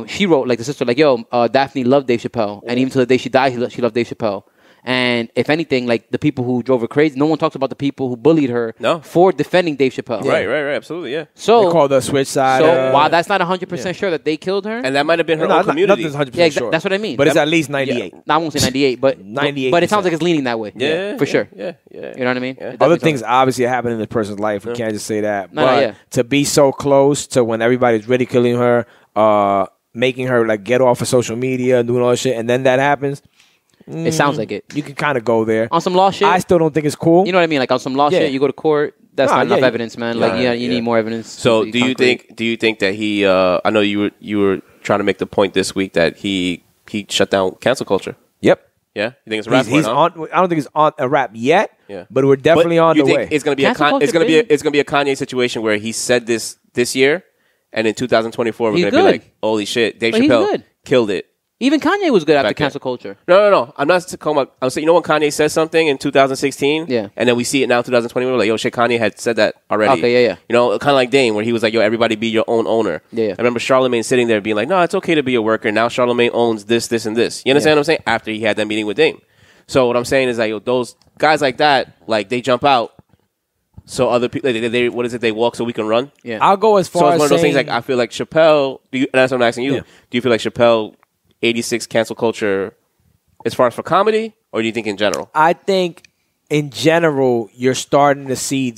She wrote like the sister, like, "Yo, Daphne loved Dave Chappelle, and even to the day she died, she loved Dave Chappelle." And if anything, like the people who drove her crazy, no one talks about the people who bullied her for defending Dave Chappelle. Right, absolutely, yeah. So They call the switch side. So while that's not 100% sure that they killed her, And that might have been her No, own community. nothing's 100% sure. that's what I mean. But it's at least 98. No, I won't say 98, but 98%. But it sounds like it's leaning that way. Yeah, for sure. Yeah. You know what I mean? Yeah. It Other definitely things sounds obviously happen in this person's life. We can't just say that. No, but yeah. to be so close to when everybody's ridiculing her, making her like get off of social media, doing all that shit, and then that happens. like. It sounds like it. You can kind of go there. On some law shit, I still don't think it's cool. you know what I mean? Like on some law Yeah. shit, you go to court. That's Nah, not enough yeah, evidence, man. Like you need more evidence. So to be do you concrete. think that he? I know you were trying to make the point this week that he shut down cancel culture. Yep. Yeah, you think it's a rap? He's on. I don't think it's on a rap yet. Yeah. But we're definitely on you the think way. It's gonna be Cancel culture it's gonna been- be a Kanye situation where he said this year, and in 2024 we're He's gonna be good. like, holy shit, Dave But he's Chappelle good. killed it. Even Kanye was good after Back then. cancel culture. No. I'm not talking about. I'm saying, you know, when Kanye says something in 2016, Yeah. and then we see it now in 2020, we're like, yo, shit, Kanye had said that already. Okay, yeah. You know, kind of like Dame, where he was like, yo, everybody be your own owner. Yeah. I remember Charlamagne sitting there being like, no, it's okay to be a worker. Now Charlamagne owns this, this, and this. You understand what I'm saying? After he had that meeting with Dame. So what I'm saying is like, yo, those guys like that, like they jump out. so other people, they what is it? They walk so we can run. Yeah. I'll go as far So it's as one of those saying, things. Like I feel like Chappelle. That's what I'm asking you. Yeah. Do you feel like Chappelle 86 cancel culture, as far as for comedy, or do you think in general? I think in general, you're starting to see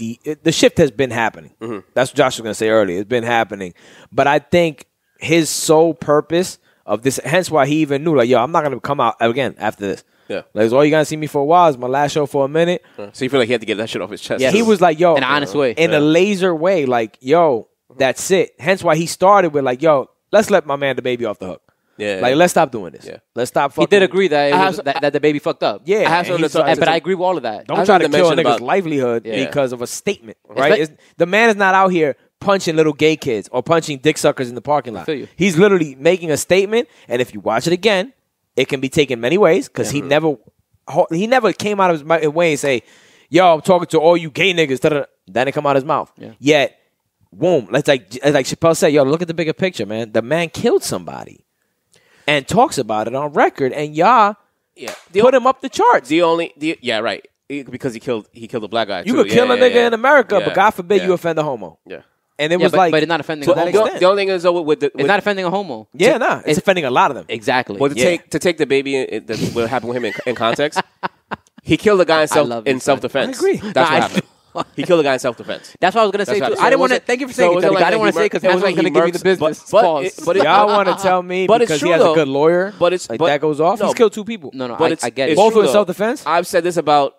the shift has been happening. Mm-hmm. That's what Josh was going to say earlier. It's been happening. But I think his sole purpose of this, hence why he even knew, like, yo, I'm not going to come out again after this. Yeah. Like, all you going to see me for a while is my last show for a minute. So you feel like he had to get that shit off his chest? Yeah. He was like, yo. In an honest way. In a laser way. Like, yo, that's it. Hence why he started with, like, yo, let's let my man the baby off the hook. Yeah. Like, let's stop doing this. Yeah. Let's stop He fucking. did agree that that the baby fucked up. Yeah. I have something to talk- but I agree with all of that. Don't I try to wanted to kill a mention nigga's about- livelihood Yeah. because of a statement, right? like- The man is not out here punching little gay kids or punching dick suckers in the parking lot. feel you. He's literally making a statement, and if you watch it again, it can be taken many ways because he never came out of his way and say, "Yo, I'm talking to all you gay niggas." Da-da-da. That didn't come out of his mouth. Yeah. Yet, boom, like Chappelle said, "Yo, look at the bigger picture, man. The man killed somebody." And talks about it on record, and y'all put him up the charts. Right. Because he killed a black guy. You too. could kill a nigga in America, Yeah. but God forbid Yeah. you offend a homo. Yeah. And it Yeah, was like, but it's not offending So a homo. that extent. the only thing is though with It's not offending a homo. yeah, nah, it's offending a lot of them. Exactly. well, Yeah. to take the baby what happened with him in context. He killed a guy love in this, self defense. I agree. That's Nah, what I- happened. He killed a guy in self defense. That's what I was gonna say That's too. what- I didn't so want to. it wasn't- Thank you for so saying it it, wasn't Teddy. I like didn't want he to say because mur- it Hans wasn't was gonna like give he me the murks- business. but Pause. it- Y'all want to tell me But it's because he true, has though. a good lawyer, But it's- like but- that goes off. no. He's killed 2 people. No, But I get it. it's Both true, in though. self-defense? I've said this about.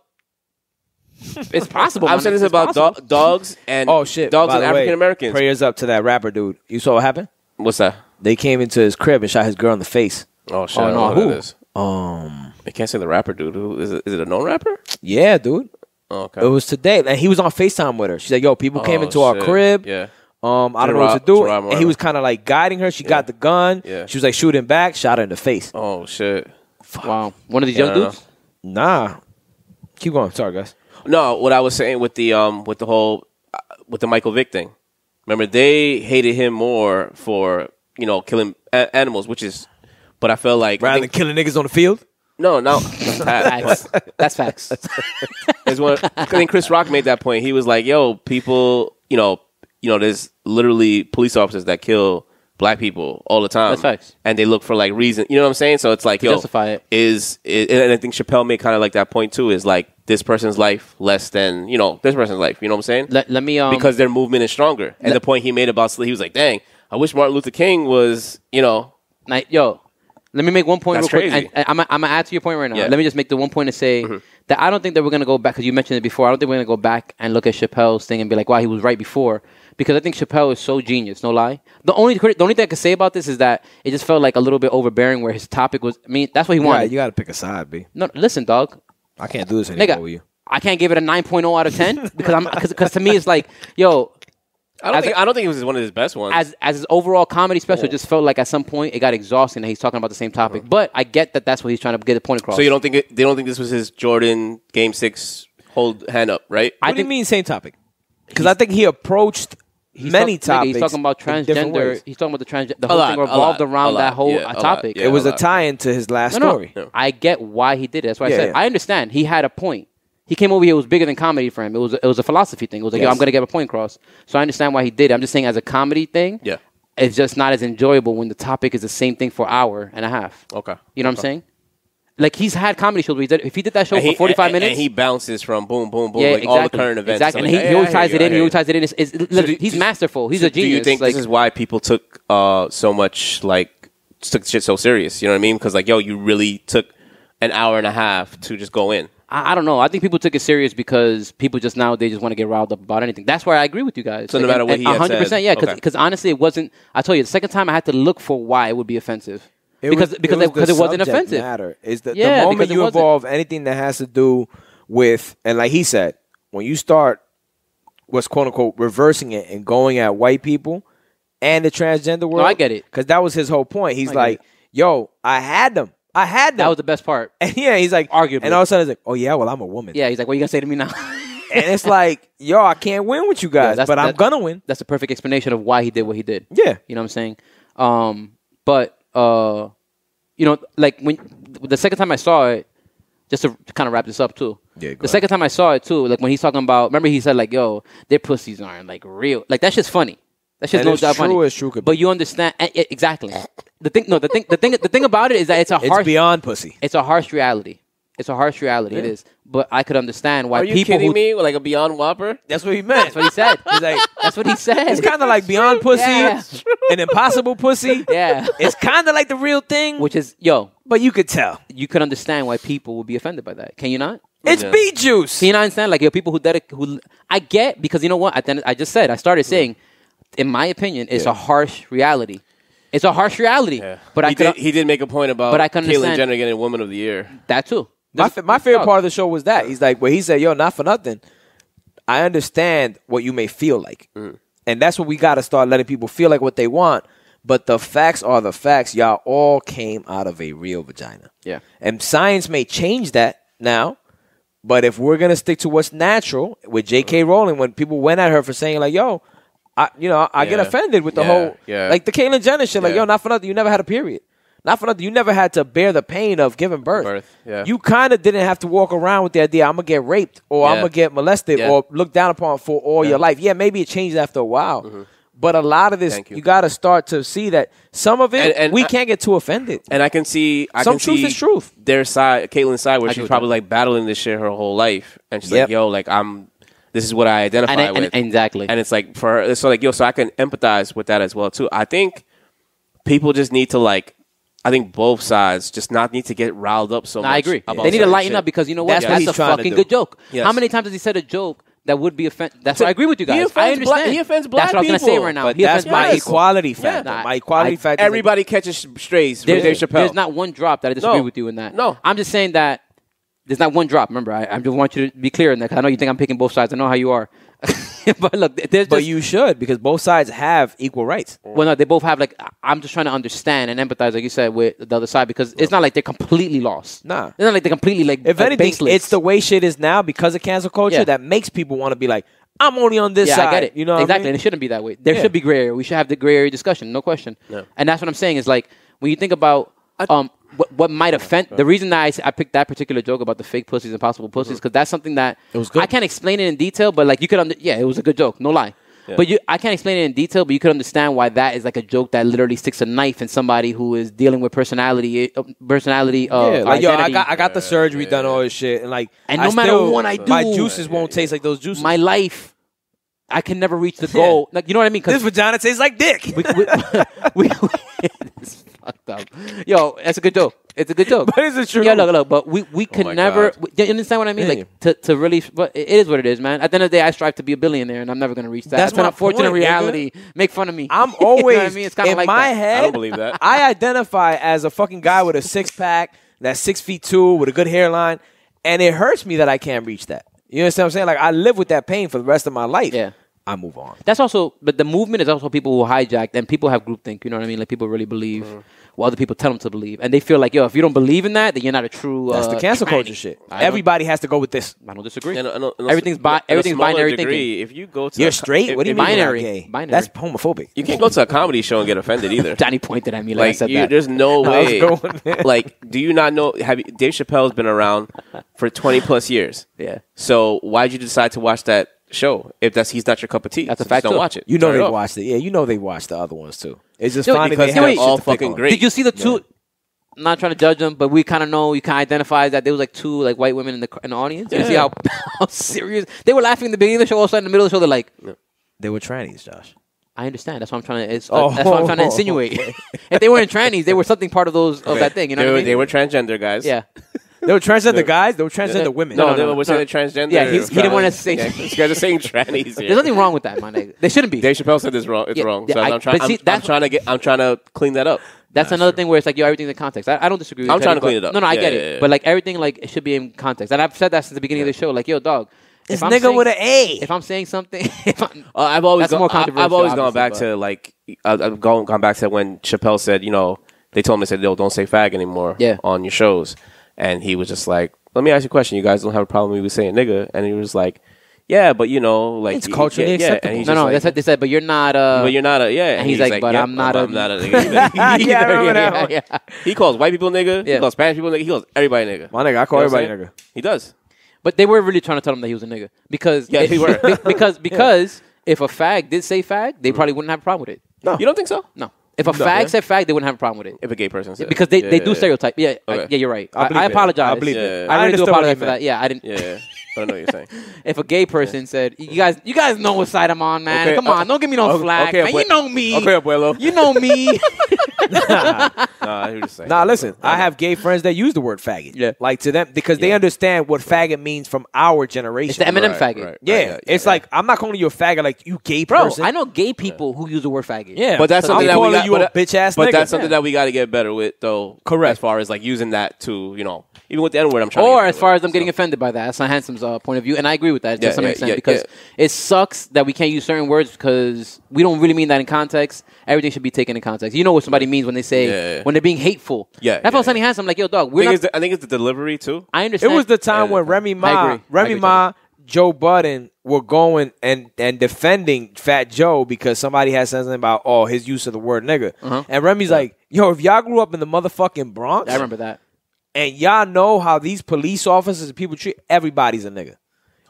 It's possible. I've said this about dogs and Oh shit! dogs By and the way, African Americans. Prayers up to that rapper dude. You saw what happened? What's that? They came into his crib and shot his girl in the face. Oh shit! Oh, I don't no, know what who? it is. I can't say the rapper dude. Who is it? Is it a known rapper? Yeah, dude. Oh, okay. It was today, and he was on FaceTime with her. She's like, "Yo, people came Oh, into our shit. crib. Yeah. I don't know rob- what to do." to rob And he her. was kind of like guiding her. She got the gun. Yeah. She was like shooting back, shot her in the face. Oh shit! Wow. One of these Yeah, young I don't dudes. Nah. Keep going. Sorry, guys. No, what I was saying with the whole with the Michael Vick thing. Remember, they hated him more for killing animals, which is. But I feel like Rather than killing niggas on the field. no. Facts. That's facts. I think Chris Rock made that point. He was like, "Yo, people, there's literally police officers that kill black people all the time. That's facts. And they look for like reason. You know what I'm saying? So it's like, To justify it. And I think Chappelle made kind of like that point too. Is like this person's life less than this person's life. You know what I'm saying? Let me Because their movement is stronger. And the point he made about he was like, "Dang, I wish Martin Luther King was yo, let me make one point That's real quick. crazy. And I'm gonna add to your point right now. Yeah. Let me just make the one point to say that I don't think that we're gonna go back because you mentioned it before. I don't think we're gonna go back and look at Chappelle's thing and be like, "Wow, he was right before." Because I think Chappelle is so genius. No lie. The only thing I can say about this is that it just felt like a little bit overbearing. Where his topic was, I mean, that's what he wanted. You got to pick a side, B. No, listen, dog. I can't do this anymore with Nigga, you. I can't give it a 9.0 out of 10 because to me it's like, yo, I don't think it was one of his best ones. as his overall comedy special, it just felt like at some point it got exhausting and he's talking about the same topic. But I get that that's what he's trying to get the point across. So you don't think they don't think this was his Jordan Game 6 hold hand up, right? What do you mean same topic? Because I think he approached many topics. He's talking about in different transgender. ways. He's talking about the whole thing revolved around that whole topic. Yeah. It was a a lot. tie-in to his last No. story. I get why he did it. That's why I said Yeah. I understand. He had a point. He came over here. It was bigger than comedy for him. It was a philosophy thing. It was like, yo, I'm going to get a point across. So I understand why he did it. I'm just saying, as a comedy thing, Yeah. it's just not as enjoyable when the topic is the same thing for an hour and a half. Okay. You know what I'm saying? Like he's had comedy shows. Where if he did that show And for 45 minutes, and he bounces from boom, boom, boom, yeah, like exactly, all the current events. exactly. So And like, he always ties it in. I He hear always ties it in. you. He's masterful. He's So a genius. Do you think like, this is why people took so much took shit so serious? You know what I mean? Because like, yo, you really took an hour and a half to just go in. I don't know. I think people took it serious because people just nowadays just want to get riled up about anything. That's why I agree with you guys. So no matter what he had 100%, said, yeah. okay. Because honestly, it wasn't. I told you the second time I had to look for why it would be offensive. Because it wasn't offensive. Matter is the Yeah, moment because it you wasn't. involve anything that has to do with, and like he said, when you start what's quote unquote reversing it and going at white people and the transgender world. I get it. Because that was his whole point. He's I get like, yo, I had them. That was the best part. And yeah, he's like, Arguably. and all of a sudden, it's like, oh yeah, well, I'm a woman. Yeah, he's like, what are you gonna say to me now? And it's like, yo, I can't win with you guys, but I'm gonna win. That's a perfect explanation of why he did what he did. Yeah. You know what I'm saying? But like when the second time I saw it, just to kind of wrap this up too. Yeah, the second time I saw it too, like when he's talking about, remember he said like, "Yo, their pussies aren't like real." Like that's just funny. That's just no doubt funny. It's true. But you understand exactly. The thing about it is that it's beyond pussy. It's a harsh reality. It's a harsh reality. It is. But I could understand why people. Are you kidding me? Like a Beyond Whopper? That's what he meant. That's what he said. He's like, that's what he said. It's kind of like Beyond Pussy, an impossible pussy. Yeah. It's kind of like the real thing. Which is, but you could tell. You could understand why people would be offended by that. Can you not? It's beet juice. Can you not understand? Like, people who I get, because you know what? I just said, I started saying, in my opinion, it's a harsh reality. It's a harsh reality. Yeah. But he did make a point about Caitlyn Jenner getting Woman of the Year. That too. My favorite part of the show was that. He's like, he said, yo, not for nothing. I understand what you may feel like. And that's what we got to start letting people feel like what they want. But the facts are the facts. Y'all all came out of a real vagina. Yeah. And science may change that now. But if we're going to stick to what's natural, with J.K. Rowling, when people went at her for saying like, yo, I get offended with the whole, like the Caitlyn Jenner shit. Like, yo, not for nothing. You never had a period. Not for nothing. You never had to bear the pain of giving birth. You kind of didn't have to walk around with the idea, I'm going to get raped or I'm going to get molested or looked down upon for all your life. Yeah, maybe it changed after a while. But a lot of this, you got to start to see that some of it, and we can't get too offended. And I can see truth is truth. Their side, Caitlin's side, where she's probably like battling this shit her whole life. And she's like, yo, like this is what I identify with. Exactly. And it's like, for her, so like, yo, so I can empathize with that as well too. I think people just need to I think both sides just not need to get riled up so much. I agree. They need to lighten up because you know what? That's a fucking good joke. Yes. How many times has he said a joke that would be offensive? That's why I agree with you guys. I understand. He offends black people. That's what I was going to say right now. But that's my equality factor. My equality factor. Everybody catches strays with Dave Chapelle. There's not one drop that I disagree with you in that. No. I'm just saying that there's not one drop. Remember, I just want you to be clear in that because I know you think I'm picking both sides. I know how you are. But look, but you should, because both sides have equal rights. Well, no, they both have, I'm just trying to understand and empathize, like you said, with the other side, because it's not like they're completely lost. Nah. It's not like they're completely, if anything, baseless. It's the way shit is now because of cancel culture that makes people want to be like, I'm only on this side. Yeah, I get it. You know exactly, what I mean? And it shouldn't be that way. There should be gray area. We should have the gray area discussion, no question. Yeah. And that's what I'm saying is when you think about what might offend, the reason that I picked that particular joke about the fake pussies and possible pussies, because that's something that it was good. I can't explain it in detail, but you could it was a good joke, no lie. Yeah. But I can't explain it in detail, but you could understand why that is like a joke that literally sticks a knife in somebody who is dealing with personality. Identity. I got the surgery done, all this shit, and no matter what I do, my juices won't taste like those juices. My life, I can never reach the goal. You know what I mean? This vagina tastes like dick. It's fucked up. Yo, that's a good joke. It's a good joke. But it's true. Yeah, look. But we can never. You understand what I mean? Yeah. To really. But it is what it is, man. At the end of the day, I strive to be a billionaire, and I'm never going to reach that. That's an unfortunate point, reality. Nigga. Make fun of me. I'm always. You know what I mean? It's kind of like my that. head. I don't believe that. I identify as a fucking guy with a 6-pack, that's 6'2", with a good hairline, and it hurts me that I can't reach that. You understand what I'm saying? I live with that pain for the rest of my life. Yeah. I move on. That's also, but the movement is also people who hijack, and people have groupthink. You know what I mean? Like people really believe what other people tell them to believe, and they feel like, yo, if you don't believe in that, then you're not a true. That's the cancel culture shit. Everybody has to go with this. I don't disagree. Everything's binary thinking. thinking. If you go to you're straight. What do you mean binary? Gay? Binary. That's homophobic. You can't go to a comedy show and get offended either. Johnny pointed at me like I said that. There's no way. Do you not know? Dave Chappelle's been around for 20 plus years. Yeah. So why'd you decide to watch that show if he's not your cup of tea? That's a fact. Don't watch it. You know they watched it. Yeah, you know they watched the other ones too. It's just funny because they're all fucking great. Did you see the two? I'm not trying to judge them, but we kind of know, you can identify that there was two white women in the audience. You see how serious they were laughing in the beginning of the show. All of a sudden, in the middle of the show, they're like, they were trannies, Josh. I understand. That's what I'm trying to. That's what I'm trying to insinuate. Okay. If they weren't trannies, they were something part of that thing. You know what I mean? They were transgender guys. Yeah. They were transgender guys. They were transgender women. No, they were saying transgender. Yeah, he didn't want to say. These guys are saying trannies. There's nothing wrong with that, man. They shouldn't be. Dave Chappelle said it's wrong. It's wrong. So I'm trying to clean that up. That's another thing where it's everything's in context. I don't disagree with you. I'm trying to clean it up. No, I get it. But everything it should be in context. And I've said that since the beginning of the show. Yo, dog. This nigga with an A. If I'm saying something, I've always gone back to I've gone back to when Chappelle said, they told him, don't say fag anymore on your shows, and he was just like, let me ask you a question. You guys don't have a problem with me saying nigga, and he was like, yeah, but you know, like It's culturally yeah, acceptable. and he's No, just no, like, that's what they said. But you're not. but you're not a And he's like, but yep, I'm not a nigga either. Yeah, I remember that one. yeah. He calls white people nigga. Yeah. He calls Spanish people nigga. He calls everybody nigga. My nigga, I call You know what everybody I'm nigga. He does. But they were really trying to tell him that he was a nigga because Yeah, they were. because if a fag did say fag, they probably wouldn't have a problem with it. No. You don't think so? No, if a fag said fag, they wouldn't have a problem with it If a gay person said because they do stereotype. Yeah, Okay. yeah, you're right. I believe I it. apologize. I believe it. I I really do understood what apologize he for meant. that. Yeah, I didn't. Yeah, but I know what you're saying. If a gay person said, "You guys know what side I'm on, man. Okay, Come on, don't give me no flack, okay, man. You know me. Okay, abuelo. You know me." Nah, I hear you saying. Nah, listen. I have gay friends that use the word faggot. Yeah. Like to them because they understand what faggot means from our generation. It's the Eminem Right, faggot. right. Yeah, it's like I'm not calling you a faggot like you gay Bro, person. I know gay people who use the word faggot. Yeah, But that's so something I'm that we calling got. you a bitch ass But nigga. that's something that we got to get better with, though. Correct. As far as like using that to, you know, even with the N word, I'm trying. to Or get as better far with as them it, getting so. offended by that. That's not Handsome's point of view. And I agree with that to Yeah, some yeah, extent yeah, because it sucks that we can't use certain words because we don't really mean that in context. Everything should be taken in context. You know what somebody means when they say, when they're being hateful. Yeah, That's what I was telling Handsome. Like, yo, dog, I think it's the delivery, too. I It understand. was the time when Remy I Ma, agree. Joe Budden were going and defending Fat Joe because somebody had said something about his use of the word nigga, and Remy's like, yo, if y'all grew up in the motherfucking Bronx, I remember that. and y'all know how these police officers and people treat everybody's a nigga,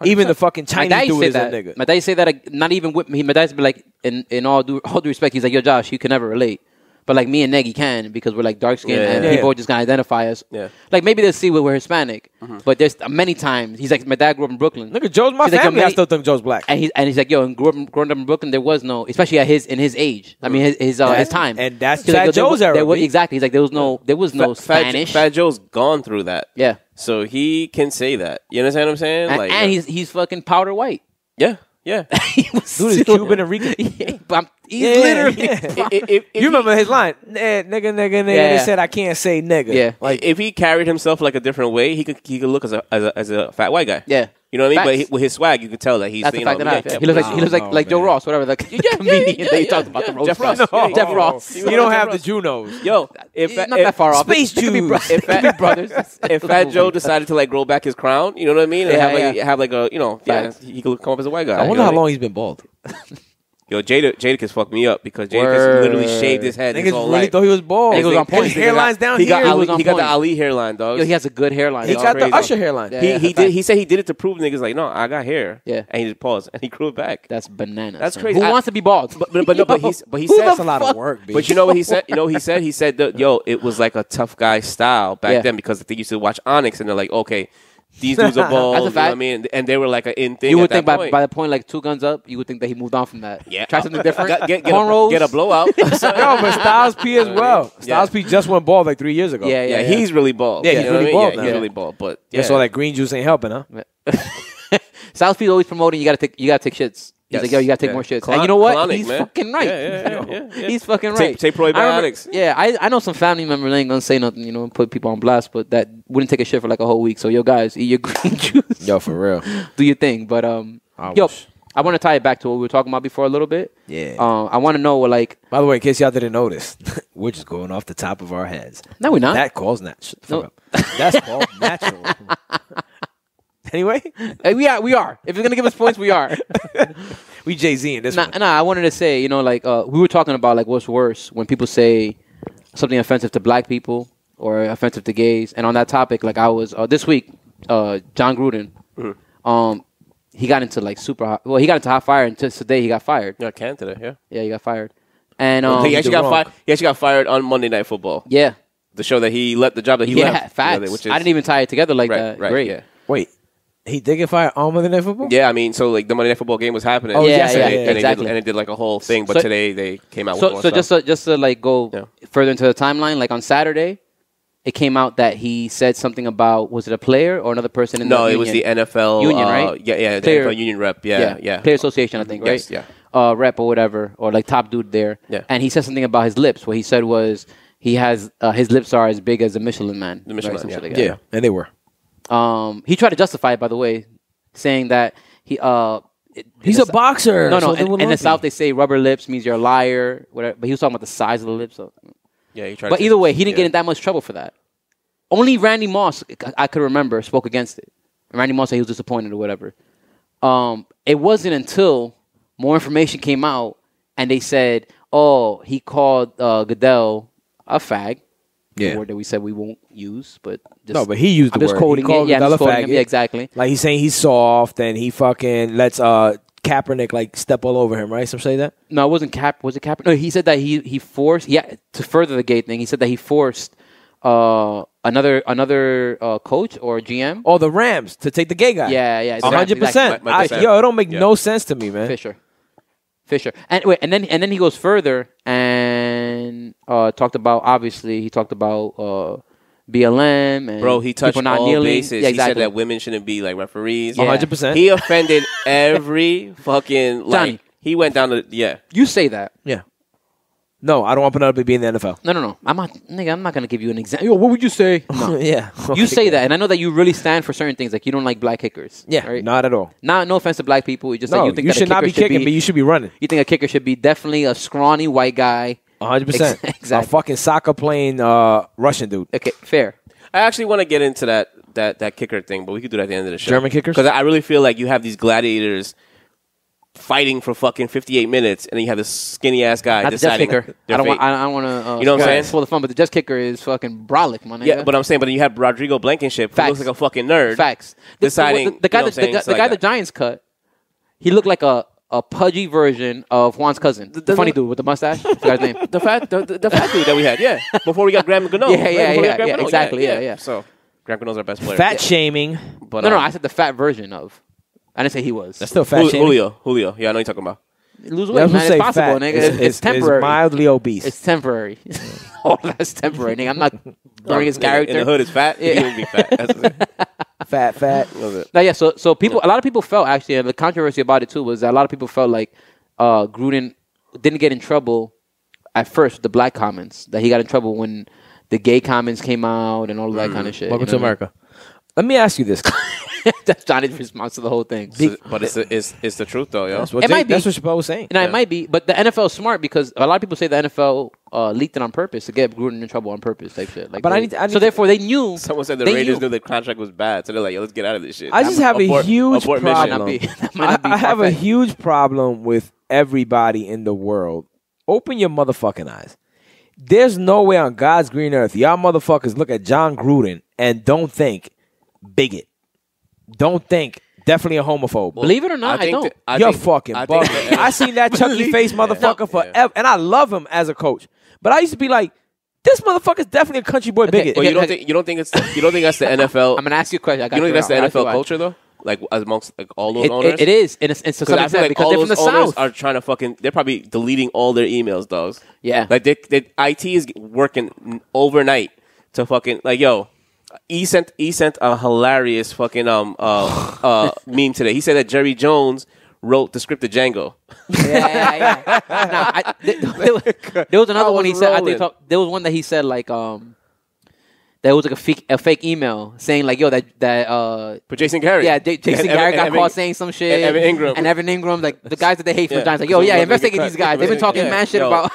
even the fucking My dad Chinese used dude to say is a that. nigga. My dad used to say that not even with me. My dad used to be like, in all due respect, he's like, yo, Josh, you can never relate. But like me and Negi can because we're like dark skinned and people are just gonna identify us. Yeah. Like maybe they'll see we're Hispanic, but there's many times he's like, my dad grew up in Brooklyn. Nigga, Joe's my He's like, yo, family. I many- still think Joe's black. And he's like, yo, and growing up in Brooklyn, there was no, especially in his age. I mean, his time. And that's He's like, Fat yo, Joe's era. B. Exactly. He's like, there was no Spanish. Fat Joe's gone through that. Yeah. So he can say that. You understand what I'm saying? And he's fucking powder white. yeah. He was Dude is still- Cuban and Rican. Yeah, but he's literally. If You remember his line? Nigga. Yeah. They said I can't say nigga. Yeah. Like if he carried himself like a different way, he could look as a fat white guy. Yeah. You know what I mean? Facts. But with his swag, you could tell that he's. That's the you fact know, that yeah, he looks No, like Joe man. Ross, whatever the comedian that you talked about the roast. Jeff Ross. Jeff Yeah, yeah. Ross. You don't have the Junos. Yo, if Not that far off. Space They could be Jews. bro- they could be brothers. if Fat Joe decided to like grow back his crown, you know what I mean? And Yeah, have like a Facts. he could come up as a white guy. I wonder how long he's been bald. Yo, Jadakiss fucked me up because Jadakiss Word. literally shaved his head. his Niggas whole really life. thought he was bald. Niggas was on point. His hairline's down He here. got was on he got the point. Ali hairline, dog. Yo, he has a good hairline. He dog. got the crazy. Usher hairline. Yeah. He said he did it to prove niggas like, no, I got hair. Yeah. And he just paused and he grew it back. That's bananas. That's son. crazy. Who wants to be bald? But he Who said That's a lot of work, B. But you know what he said? You know what he said that yo, it was like a tough guy style back Yeah. then because they used to watch Onyx and they're like, okay, these dudes are bald. That's a You know what I fact. mean? And they were like an in thing. You would at think that by point. the point like 2 guns up, you would think that he moved on from that. Yeah. Try something different. Get Cornrows. a blowout. Yo, but Styles P as well. Yeah. Styles P just went bald like 3 years ago. Yeah, he's really bald. Yeah, You he's know what I really mean? bald Yeah, now. he's really bald. But Guess all that green juice ain't helping, huh? South P's always promoting you gotta take shits. He's Yes. like, yo, you gotta take Yeah. more shits. Colonic, And you know what? colonic, He's man. fucking right. Yeah. He's fucking Take- right. take I remember- probiotics. Yeah, I know some family members ain't gonna say nothing, you know, put people on blast, but that wouldn't take a shit for like a whole week. So yo, guys, eat your green juice. Yo, for real. Do your thing. But yo, wish. I want to tie it back to what we were talking about before a little bit. Yeah. I want to know what like. By the way, in case y'all didn't notice, we're just going off the top of our heads. No, we're not. That calls natural. Shut the fuck No. up. That's called natural. Anyway, Hey, we are. If you're gonna give us points, we are. we Jay-Z in this one. I wanted to say, you know, like we were talking about like what's worse when people say something offensive to black people or offensive to gays. And on that topic, like I was this week, John Gruden, he got into like he got into hot fire, and just today he got fired. Yeah, can today. Yeah. Yeah, he got fired. And he actually did got wrong. fired. He actually got fired on Monday Night Football. yeah, The show that he left, the job that he yeah, left. facts. You know, which is, I didn't even tie it together like right, that. right, Great. Yeah. Wait, he did get fired on Monday Night Football? Yeah, I mean, so like the Monday Night Football game was happening. Oh, yeah, and yeah, they exactly. and it did like a whole thing. But So- today they came out with So, more so stuff. just to like go Yeah. further into the timeline, like on Saturday, it came out that he said something about, was it a player or another person in the no, union? it was the NFL Union, right? Yeah, the Player- NFL union rep. Yeah. Player Association, I think, right? Yes, yeah. Rep or whatever, or like top dude there. Yeah. And he said something about his lips. What he said was he has his lips are as big as a Michelin Man. The Michelin right? Man, Some shit yeah. like that. Yeah, and they were. He tried to justify it, by the way, saying that he He's a boxer. No, so they will in the love South you. they say rubber lips means you're a liar, whatever. But he was talking about the size of the lips. So. Yeah, he tried But to- either way, he didn't yeah. get in that much trouble for that. Only Randy Moss, I could remember, spoke against it. Randy Moss said he was disappointed or whatever. It wasn't until more information came out and they said, "Oh, he called Goodell a fag." Yeah. The word that we said we won't use, but just, No, but he used the I'm just word. quoting He called it. Yeah, I'm Goodell just a quoting him. faggot. Yeah, exactly. Like he's saying he's soft and he fucking lets Kaepernick like step all over him, right? Some say that. No, it wasn't Cap. Was it Cap? No, he said that he forced. Yeah, to further the gay thing, he said that he forced another coach or GM. Oh, the Rams to take the gay guy. Yeah, yeah, 100%. Mike Fisher. Yo, it don't make Yeah. no sense to me, man. Fisher. And wait, and then he goes further and talked about BLM and Bro, he touched people not all kneeling. bases. Yeah, He said exactly. that women shouldn't be like referees. Yeah. 100%. He offended every fucking Johnny. He went down to You say that. Yeah. No, I don't want Penelope to be in the NFL. No. I'm not gonna give you an example. Yo, what would you say? No. Yeah. You say that, and I know that you really stand for certain things. Like you don't like black kickers. Yeah, right? not at all. No offense to black people. You just No, like you think you that should a not kicker be kicking, but you should be running. You think a kicker should be definitely a scrawny white guy. 100%. Exactly. A fucking soccer playing Russian dude. Okay, fair. I actually want to get into that kicker thing, but we could do that at the end of the show. German kickers? Because I really feel like you have these gladiators fighting for fucking 58 minutes, and then you have this skinny ass guy Not the Jets deciding kicker. their I don't fate. want to. You know what I'm saying? Spoil the fun, but the Jets kicker is fucking brolic, my nigga. Yeah, but I'm saying, but then you have Rodrigo Blankenship, who Facts. looks like a fucking nerd. Facts. Deciding, the guy you know what I'm saying? the So guy like the Giants cut. He looked like a pudgy version of Juan's cousin. The funny dude with the mustache. I forgot his name. the fat dude that we had, yeah. Before we got Graham Gano. Yeah, exactly, yeah. So Graham Gano's our best player. Fat shaming. But, No, I said the fat version of. I didn't say he was. That's still fat shaming. Julio. Yeah, I know you're talking about. Lose Yeah, I weight, was man. gonna It's say possible, fat. nigga. It's temporary. It's mildly obese. It's temporary. Oh, that's temporary, nigga. I'm not burning his character. In the hood is fat. Yeah. He wouldn't be fat. That's it. fat. That's it. No, yeah. So people, a lot of people felt actually, and the controversy about it too was that a lot of people felt like Gruden didn't get in trouble at first with the black comments. That he got in trouble when the gay comments came out and all of that kind of shit. Welcome you to know what I mean? America. Let me ask you this. That's Johnny's response to the whole thing. But it's the truth though, yo. That's what It might be. That's what Chappelle was saying. And it might be, but the NFL is smart because a lot of people say the NFL leaked it on purpose to get Gruden in trouble on purpose, type shit. Like, But I need so therefore they knew. Someone said the they Raiders knew. knew the contract was bad, so they're like, "Yo, let's get out of this shit." I just have a huge abort problem. mission. That might not be I have a far-fetched. huge problem with everybody in the world. Open your motherfucking eyes. There's no way on God's green earth y'all motherfuckers look at John Gruden and don't think bigot. Don't think definitely a homophobe. Believe it or not, I don't. You're fucking bugging. I seen that Chucky face motherfucker forever, and I love him as a coach. But I used to be like, this motherfucker's definitely a country boy bigot. Well, you don't think that's the NFL? I'm gonna ask you a question. You don't think that's the NFL culture though? Like amongst like all those owners? It is, and to some I feel extent like because all they're from those the owners South. are trying to fucking. They're probably deleting all their emails, dogs. Yeah. Like they IT is working overnight to fucking like yo. He sent a hilarious fucking meme today. He said that Jerry Jones wrote the script of Django. Yeah. There was another one he said. rolling. There was one that he said like there was like a fake email saying like yo that But Jason Garrett. yeah Jason Garrett got caught saying some shit and Evan Ingram. like the guys that they hate from the Yeah. Giants like yo yeah So, investigate these guys. They've been talking mad shit Yo, about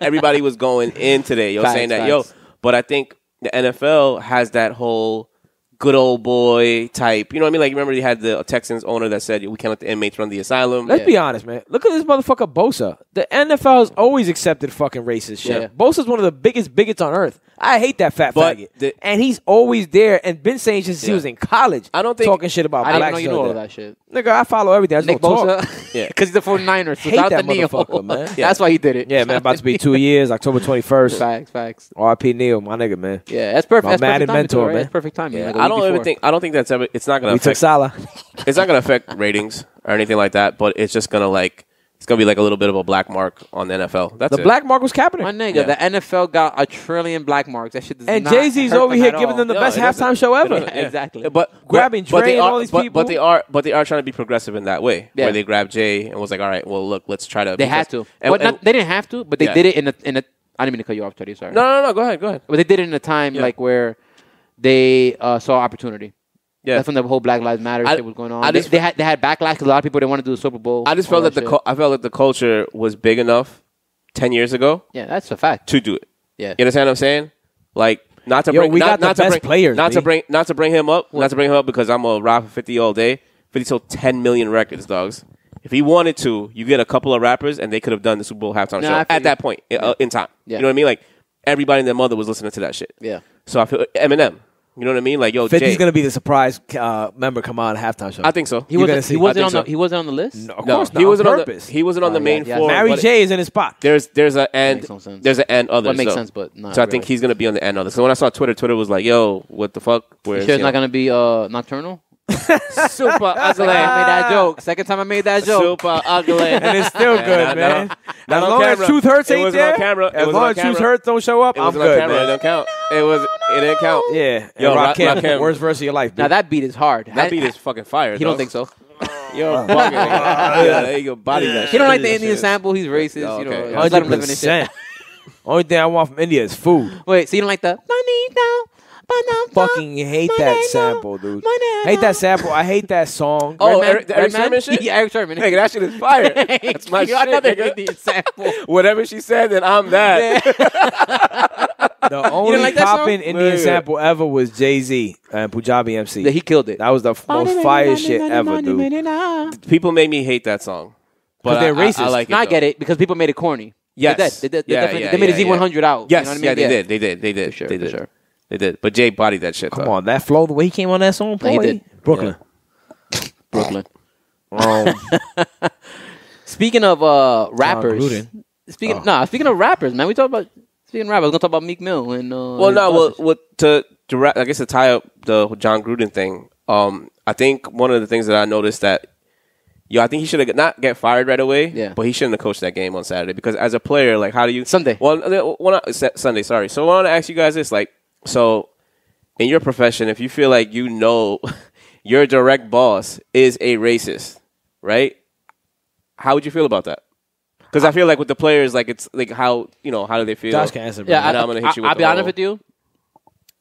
everybody was going in today, yo, Facts, saying that, facts. yo. But I think the NFL has that whole good old boy type. You know what I mean? Like, remember you had the Texans owner that said we can't let the inmates run the asylum. Let's be honest, man. Look at this motherfucker Bosa. The NFL has always accepted fucking racist shit. Yeah. Bosa's one of the biggest bigots on earth. I hate that fat But faggot. And he's always there and been saying since he Yeah. was in college. I don't think- talking shit about I didn't blacks. know you and know all all of that shit. Nigga, I follow everything. I just Nick don't talk. Bosa Yeah. because he's the 49ers Hate without that the Neil motherfucker, man. That's why he did it. Yeah, man. About to be 2 years, October 21st. Facts. R.I.P. Neil, my nigga, man. Yeah, that's perfect. My That's Madden perfect timing, mentor, too, right? man. That's perfect timing. Yeah. like a I week don't before. even think. I don't think that's ever. It's not gonna We took affect. Salah. It's not gonna affect ratings or anything like that. But it's just gonna like. It's gonna be like a little bit of a black mark on the NFL. That's The it. black mark was Kaepernick. My nigga, Yeah. the NFL got $1 trillion black marks. That shit does And not Jay-Z's hurt over them here at giving all. them the No, best it doesn't. halftime show It ever. doesn't. Yeah. Exactly. Grabbing but Dre they and are, all these but, people. But they are trying to be progressive in that way, Yeah. where they grabbed Jay and was like, all right, well, look, let's try to. They had to. And, Well, they didn't have to, but they Yeah. did it in a. I didn't mean to cut you off, Teddy. Sorry. no. Go ahead. But they did it in a time like where they saw opportunity. Yeah. That's when the whole Black Lives Matter shit was going on. I just- They had backlash because a lot of people didn't want to do the Super Bowl. I just all felt that shit. I felt that the culture was big enough 10 years ago Yeah, that's a fact. to do it. Yeah. You understand what I'm saying? Like not to Yo, bring we not, got the not to best bring players, not B. to bring him up, not to bring him up because I'm a rap for 50 all day. 50 sold 10 million records, dogs. If he wanted to, you get a couple of rappers, and they could have done the Super Bowl halftime show at that point in time. Yeah. You know what I mean? Like, everybody and their mother was listening to that shit. Yeah. So I feel Eminem. You know what I mean? Like, yo, 50's Jay. going to be the surprise member come on halftime show. I think so. He wasn't I think on the list? No, of No, course not. he wasn't on on the purpose. he wasn't on the main floor. Mary but J is in his spot. There's an end. Makes no sense. There's an end others. What makes so. sense, but not So I think really. he's gonna be on the end others. So when I saw Twitter was like, "Yo, what the fuck?" You sure it's not going to be Nocturnal? super ugly. I made that joke. Second time I made that joke. Super ugly. And it's still good, man. As long as Truth Hurts It ain't wasn't there, on camera. as long as Truth Hurts don't show up, It I'm wasn't on good, camera. It man. didn't count. It didn't count. Yeah. Yo, Yo, Rakim, Rakim. worst verse of your life. Now Dude. that beat is hard. That beat is fucking fire. He don't think so. You're bugging. Yeah, there you go. Body that shit. He don't like the That Indian shit. sample. He's racist. Oh, You okay. know, just let him live in his shit. 100%. Only thing I want from India is food. Wait, so you don't like the Fucking hate that sample, dude. Hate that sample. I hate that song. Oh, Redman? the Eric Sermon shit? Yeah, Eric Sermon. Nigga, that shit is fire. That's my You shit, got another nigga. Indian sample. Whatever she said, then I'm that. The only like that song? popping Indian Yeah. sample ever was Jay-Z and Punjabi MC. Yeah, he killed it. That was the most fire shit ever, dude. People made me hate that song. But 'Cause they're I racist. like it. No, I though. get it because people made it corny. Yes. They did. Yeah, They made a Z100 out. Yes, You know what I mean? yeah, they did. They did. For sure, They for did. sure. They did. But Jay bodied that shit. Come though. on, that flow, the way he came on that song, No, he boy. did. Brooklyn. Brooklyn. Um, Speaking of rappers. Gruden. Speaking of rappers, man. Speaking of rappers, I was gonna talk about Meek Mill and Well, his no. bosses. Well, I guess to tie up the John Gruden thing. I think one of the things that I noticed that, I think he should have not get fired right away. Yeah. But he shouldn't have coached that game on Saturday because as a player, like, how do you Sunday. Sunday? Sorry. So I want to ask you guys this, like, so in your profession, if you feel like your direct boss is a racist, right? How would you feel about that? Because I feel like with the players, like, it's like how do they feel? Josh can answer. Yeah, And I'm gonna hit you with I'll the be honest whole- with you.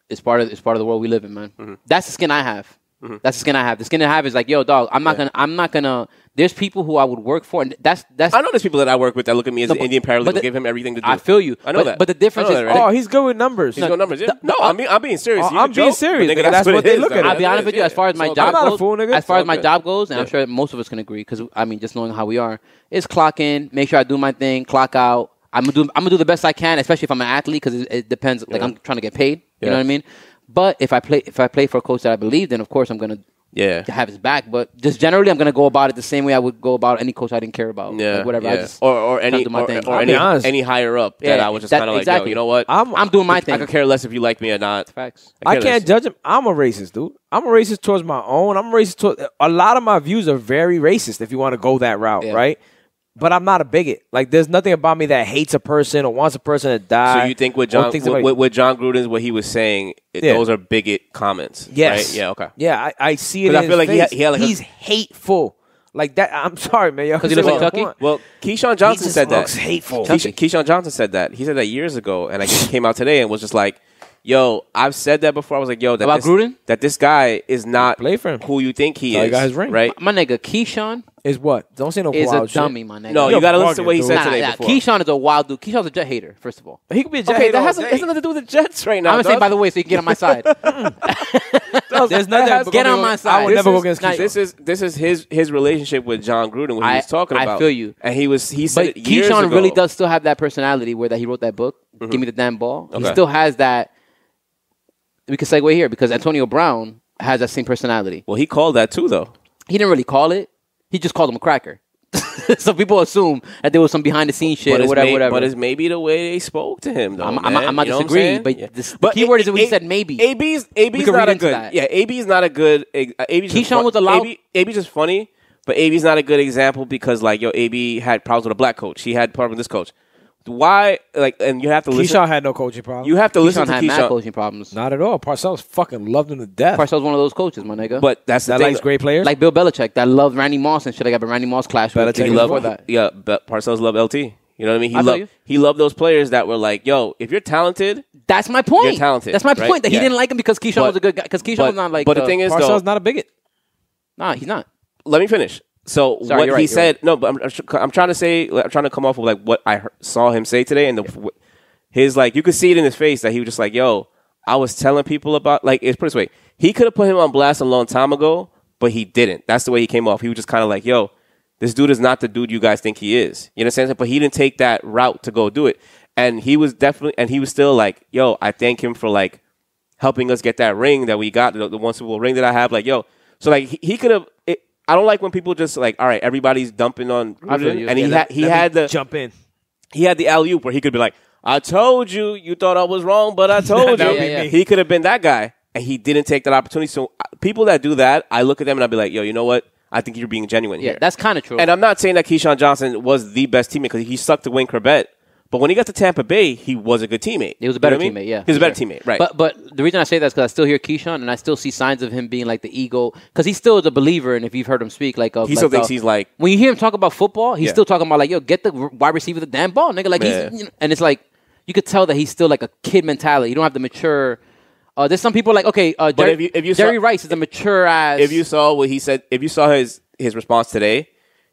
It's part of the world we live in, man. Mm-hmm. That's the skin I have. That's the skin I have. The skin I have is like, yo, dog. I'm not gonna. There's people who I would work for, and that's. I know there's people that I work with that look at me as No, an but- Indian paralegal, but the- give him everything to do. I feel you. I know but, that. But the difference I know is, that, right? Oh, he's good with numbers. He's got numbers. Yeah. the- I'm being serious. You I'm a being joke? serious, Nigga, nigga. That's what it they is, look though. at. I'll be honest with you. Yeah. As far as my So job I'm not a goes, fool, nigga. as far as It's my all job goes, and I'm Yeah. sure most of us can agree, because I mean, just knowing how we are, is clock in, make sure I do my thing, clock out. I'm gonna do the best I can, especially if I'm an athlete, because it depends. Like, I'm trying to get paid. You know what I mean? But if I play for a coach that I believe, then of course I'm gonna have his back. But just generally, I'm gonna go about it the same way I would go about any coach I didn't care about. Yeah, Like, whatever. yeah. I just or any do my thing. or I'll be honest. any higher up that I was just that- kind of like, exactly. yo, you know what? I'm doing my thing. I could care less if you like me or not. Facts. I care can't less. judge him. I'm a racist, dude. I'm a racist towards my own. I'm a racist towards a lot of my views are very racist if you want to go that route, Yeah. right? But I'm not a bigot. Like, there's nothing about me that hates a person or wants a person to die. So you think with or John thinks about- with John Gruden's what he was saying, Yeah. those are bigot comments? Yes. Right? Yeah. Okay. Yeah, I see it. 'Cause In I feel his like face. he had like a- he's hateful. Like that. I'm sorry, man. Y'all 'Cause he can say lives in what you Kentucky? want. Well, Keyshawn Johnson He just said that. looks hateful. Keyshawn Johnson said that. He said that years ago, and I guess he came out today and was just like, "Yo, I've said that before." I was like, "Yo, that About Gruden? that this guy is not Play for him. who you think he That's why is." he got his ring. Right? My nigga Keyshawn Is what? Don't say no is a wild shit. dummy, my nigga. No, You're you got to bugging, listen to what he dude. said Nah, today nah, before. Keyshawn is a wild dude. Keyshawn's a jet hater, first of all. He could be a jet Okay, hater that all has day. nothing to do with the Jets right now. I'm gonna say, dog. by the way, so you can get on my side. There's nothing. has- Get on my side. I would This never go is- against nah, Keyshawn. This is his relationship with John Gruden. What he was talking I about. feel you. And he said But it years Keyshawn ago. really does still have that personality where that he wrote that book, Give Me the Damn Ball. He Okay. still has that. We can segue here because Antonio Brown has that same personality. Well, he called that too, though. He didn't really call it. He just called him a cracker. So people assume that there was some behind the scenes shit or whatever. But it's maybe the way they spoke to him, though. I'm man. not You know what I'm disagreeing, saying? but Yeah. the key word is when he said maybe. AB's We not could read a into good. that. Yeah, AB's not a good. AB's just Keyshawn was allowed- AB's just funny, but AB's not a good example because like AB had problems with a black coach. He had problems with this coach. Why? Like, and you have to listen. Keyshawn had no coaching problem. You have to listen Keyshawn to had mad Keyshawn. coaching problems. Not at all. Parcells fucking loved him to death. Parcells one of those coaches, my nigga. But that's the that thing. likes great players. like Bill Belichick, that loved Randy Moss and shit. I got a Randy Moss clash with. Belichick he is loved what? that. Yeah, but Parcells loved LT. You know what I mean? I feel you. He loved those players that were like, yo, if you're talented, That's my point. You're talented, That's my right? point. That Yeah. he didn't like him because Keyshawn But- was a good guy. Because Keyshawn was not like. But the thing is, though, Parcells not a bigot. nah, he's not. let me finish. So Sorry, what you're he right, said, no, but I'm trying to say, I'm trying to come off of like what I saw him say today, and his like, you could see it in his face that he was just like, yo, I was telling people about, like, it's put this way, he could have put him on blast a long time ago, but he didn't. That's the way he came off. He was just kind of like, yo, this dude is not the dude you guys think he is. You know what I'm saying? But he didn't take that route to go do it. And he was still like, yo, I thank him for like helping us get that ring that we got, the one Super Bowl ring that I have. Like, yo, so like he could have. I don't like when people just like, all right, everybody's dumping on Gruden, and he had the jump in. He had the alley-oop where he could be like, I told you, you thought I was wrong, but I told you. He could have been that guy, and he didn't take that opportunity. So people that do that, I look at them and I'll be like, yo, you know what? I think you're being genuine here. Yeah, that's kind of true. And I'm not saying that Keyshawn Johnson was the best teammate because he sucked to Wayne Corbett. But when he got to Tampa Bay, he was a good teammate. He was a better teammate, yeah. He was a better teammate, right. But the reason I say that is because I still hear Keyshawn, and I still see signs of him being like the ego. Because he still is a believer, and if you've heard him speak, like... he still thinks he's like... When you hear him talk about football, he's still talking about like, yo, get the wide receiver the damn ball, nigga. Like, he's... You know, and it's like, you could tell that he's still like a kid mentality. You don't have the mature... there's some people like, okay, Jerry Rice is a mature ass... If you saw what he said, if you saw his response today,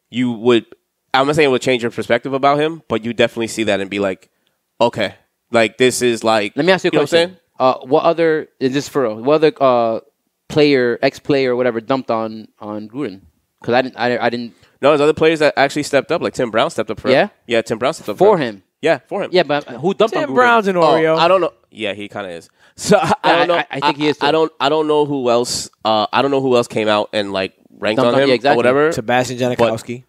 you would... I'm not saying it would change your perspective about him, but you definitely see that and be like, okay, like this is like. Let me ask you a question. What other is this for? What other ex-player, or whatever, dumped on Gruden? Because I didn't. No, there's other players that actually stepped up. Like Tim Brown stepped up for him. Yeah, Tim Brown stepped up for him. Yeah, for him. Yeah, but who dumped on Gruden? Tim Brown's an Oreo. I don't know. Yeah, he kind of is. So I don't know. I think he is. Too. I don't know who else. I don't know who else came out and like ranked on him or whatever. Sebastian Janikowski.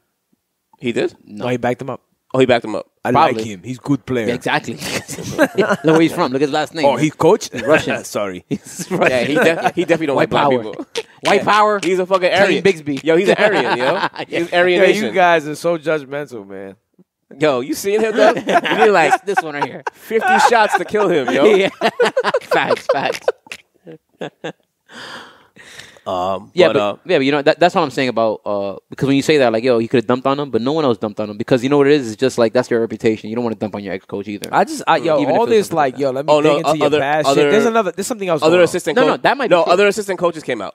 He did? No, he backed him up. Oh, he backed him up. I like him. He's a good player. Yeah, exactly. Look where he's from. Look at his last name. Oh, he's coach? He's Russian. Sorry. He's Russian. Yeah, he definitely don't like black people. White power. He's a fucking Aryan. Bixby. Yo, he's an Aryan, yo. He's Aryan Nation. You guys are so judgmental, man. Yo, you seen him though? You need like this one right here. 50 shots to kill him, yo. Yeah. Facts. But you know that's what I'm saying about because when you say that, like, yo, he could have dumped on him, but no one else dumped on him because you know what it is? It's just like that's your reputation. You don't want to dump on your ex coach either. Even all this like, yo, let me dig into your past shit. There's something else. Other assistant coaches. No, that might be true. Other assistant coaches came out.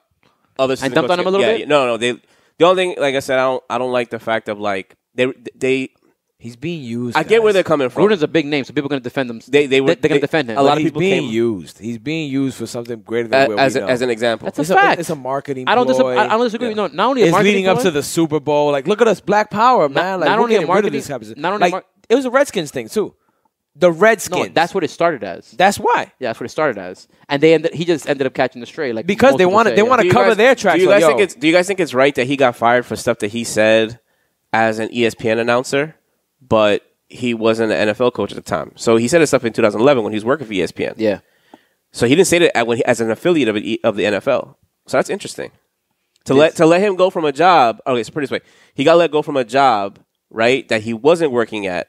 And dumped on him a little bit. No. The only thing, like I said, I don't like the fact of like they. He's being used. I get where they're coming from. Gruden's a big name, so people are going to defend him. They're going to defend him. A lot of people being used. He's being used for something greater than as an example. That's a fact. It's a marketing. I don't disagree. No, not only a marketing. It's leading up to the Super Bowl. Like, look at us, Black Power, man. Like, not only a marketing. It was a Redskins thing too. The Redskins. No, that's what it started as. That's why. Yeah, that's what it started as. And he just ended up catching the stray. Like because they want to cover their tracks. Do you guys think it's right that he got fired for stuff that he said as an ESPN announcer, but he wasn't an NFL coach at the time? So he said his stuff in 2011 when he was working for ESPN. Yeah. So he didn't say that as an affiliate of the NFL. So that's interesting. To let him go from a job. Okay, so pretty this way, he got let go from a job, right, that he wasn't working at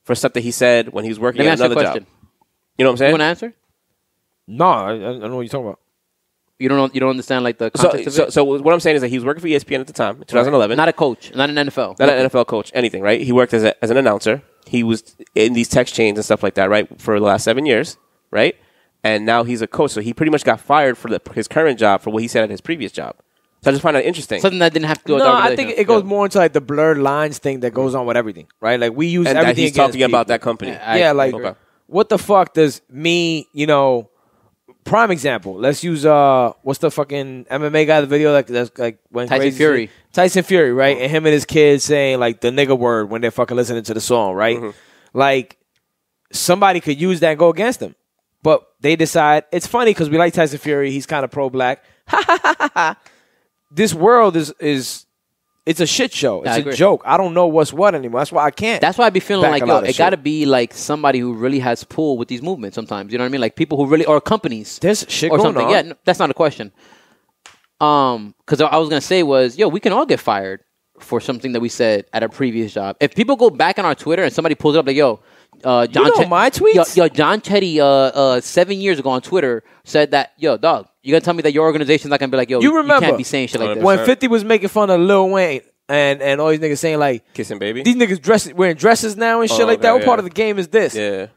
for stuff that he said when he was working at another job. You know what I'm saying? You want to answer? No, I don't know what you're talking about. You don't understand like the context of it? So what I'm saying is that he was working for ESPN at the time, in 2011. Not a coach, not an NFL. Not an NFL coach, anything, right? He worked as an announcer. He was in these text chains and stuff like that, right, for the last 7 years, right? And now he's a coach. So he pretty much got fired for his current job for what he said at his previous job. So I just find that interesting. Something that didn't have to go with I think it goes more into like the blurred lines thing that goes on with everything, right? Like we use and everything that he's against talking about that company. What the fuck does me, prime example. Let's use what's the fucking MMA guy? The video that's like when Tyson Fury, right? And him and his kids saying like the nigga word when they're fucking listening to the song, right? Mm-hmm. Like somebody could use that and go against him, but they decide it's funny because we like Tyson Fury. He's kind of pro-black. This world is it's a shit show. It's a joke. I don't know what's what anymore. That's why I can't. That's why I be feeling like, yo, it got to be like somebody who really has pull with these movements sometimes. You know what I mean? Like people who really, or companies. There's shit or going something. on. Yeah, no, that's not a question. Because I was going to say was, yo, we can all get fired for something that we said at a previous job. If people go back on our Twitter and somebody pulls it up like, yo, John my tweets? Yo, John Chetty 7 years ago on Twitter said that, yo, dog, you gonna tell me that your organization's not gonna be like, yo, you can't be saying shit like this. When 50 was making fun of Lil Wayne and all these niggas saying like kissing baby, these niggas wearing dresses now and shit like that. What part of the game is this? Yeah,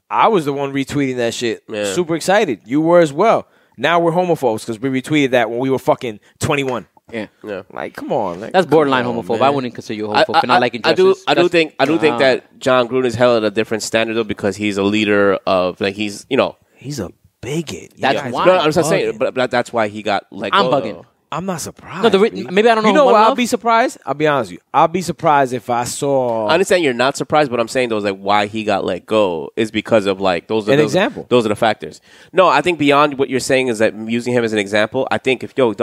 I was the one retweeting that shit. Yeah. Super excited. You were as well. Now we're homophobes because we retweeted that when we were fucking 21. Yeah. Like, come on. Like, that's borderline homophobe. Man. I wouldn't consider you a homophobe for not liking dresses. I do think that John Gruden is held at a different standard though because he's a leader of like he's a bigot. That's why. No, I'm just saying, but that's why he got let go. I'm bugging. I'm not surprised. No, B. maybe I don't know. You know One why I'll Love? be surprised? I'll be honest with you. I'll be surprised if I saw. I understand you're not surprised, but I'm saying those like why he got let go is because of like those are An those, example. Those are the factors. No, I think beyond what you're saying is that using him as an example. I think if you're